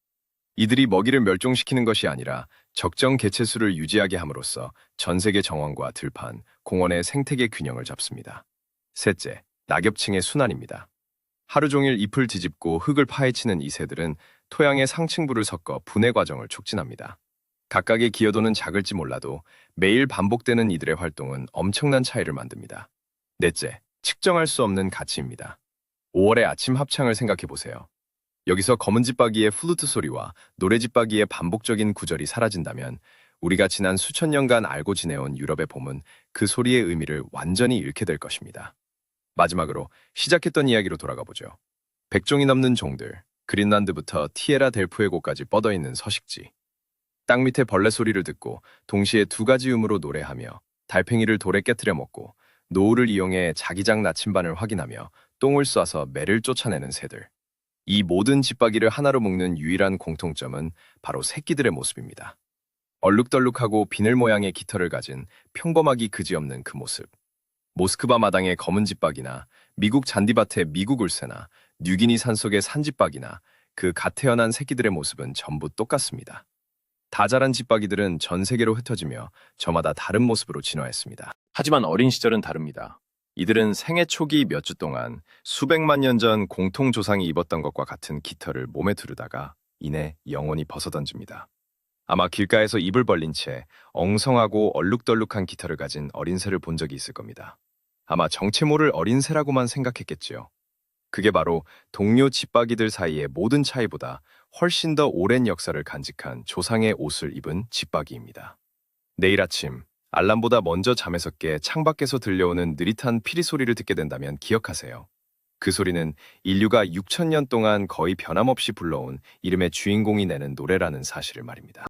Speaker 2: 이들이 먹이를 멸종시키는 것이 아니라 적정 개체수를 유지하게 함으로써 전 세계 정원과 들판, 공원의 생태계 균형을 잡습니다. 셋째, 낙엽층의 순환입니다. 하루 종일 잎을 뒤집고 흙을 파헤치는 이 새들은 토양에 상층부를 섞어 분해 과정을 촉진합니다. 각각의 기여도는 작을지 몰라도 매일 반복되는 이들의 활동은 엄청난 차이를 만듭니다. 넷째, 측정할 수 없는 가치입니다. 5월의 아침 합창을 생각해 보세요. 여기서 검은 집박이의 플루트 소리와 노래 집박이의 반복적인 구절이 사라진다면 우리가 지난 수천 년간 알고 지내온 유럽의 봄은 그 소리의 의미를 완전히 잃게 될 것입니다. 마지막으로 시작했던 이야기로 돌아가 보죠. 100종이 넘는 종들, 그린란드부터 티에라 델푸에고까지 뻗어있는 서식지. 땅 밑에 벌레 소리를 듣고 동시에 두 가지 음으로 노래하며 달팽이를 돌에 깨뜨려 먹고 노을을 이용해 자기장 나침반을 확인하며 똥을 쏴서 매를 쫓아내는 새들. 이 모든 집박이를 하나로 묶는 유일한 공통점은 바로 새끼들의 모습입니다. 얼룩덜룩하고 비늘 모양의 깃털을 가진 평범하기 그지없는 그 모습. 모스크바 마당의 검은 집박이나 미국 잔디밭의 미국 울새나 뉴기니 산속의 산집박이나 그 갓 태어난 새끼들의 모습은 전부 똑같습니다. 다 자란 집박이들은 전 세계로 흩어지며 저마다 다른 모습으로 진화했습니다. 하지만 어린 시절은 다릅니다. 이들은 생애 초기 몇 주 동안 수백만 년 전 공통 조상이 입었던 것과 같은 깃털을 몸에 두르다가 이내 영원히 벗어던집니다. 아마 길가에서 입을 벌린 채 엉성하고 얼룩덜룩한 깃털을 가진 어린 새를 본 적이 있을 겁니다. 아마 정체 모를 어린 새라고만 생각했겠지요. 그게 바로 동료 집박이들 사이의 모든 차이보다 훨씬 더 오랜 역사를 간직한 조상의 옷을 입은 집박이입니다. 내일 아침 알람보다 먼저 잠에서 깨 창밖에서 들려오는 느릿한 피리 소리를 듣게 된다면 기억하세요. 그 소리는 인류가 6,000년 동안 거의 변함없이 불러온 이름의 주인공이 내는 노래라는 사실을 말입니다.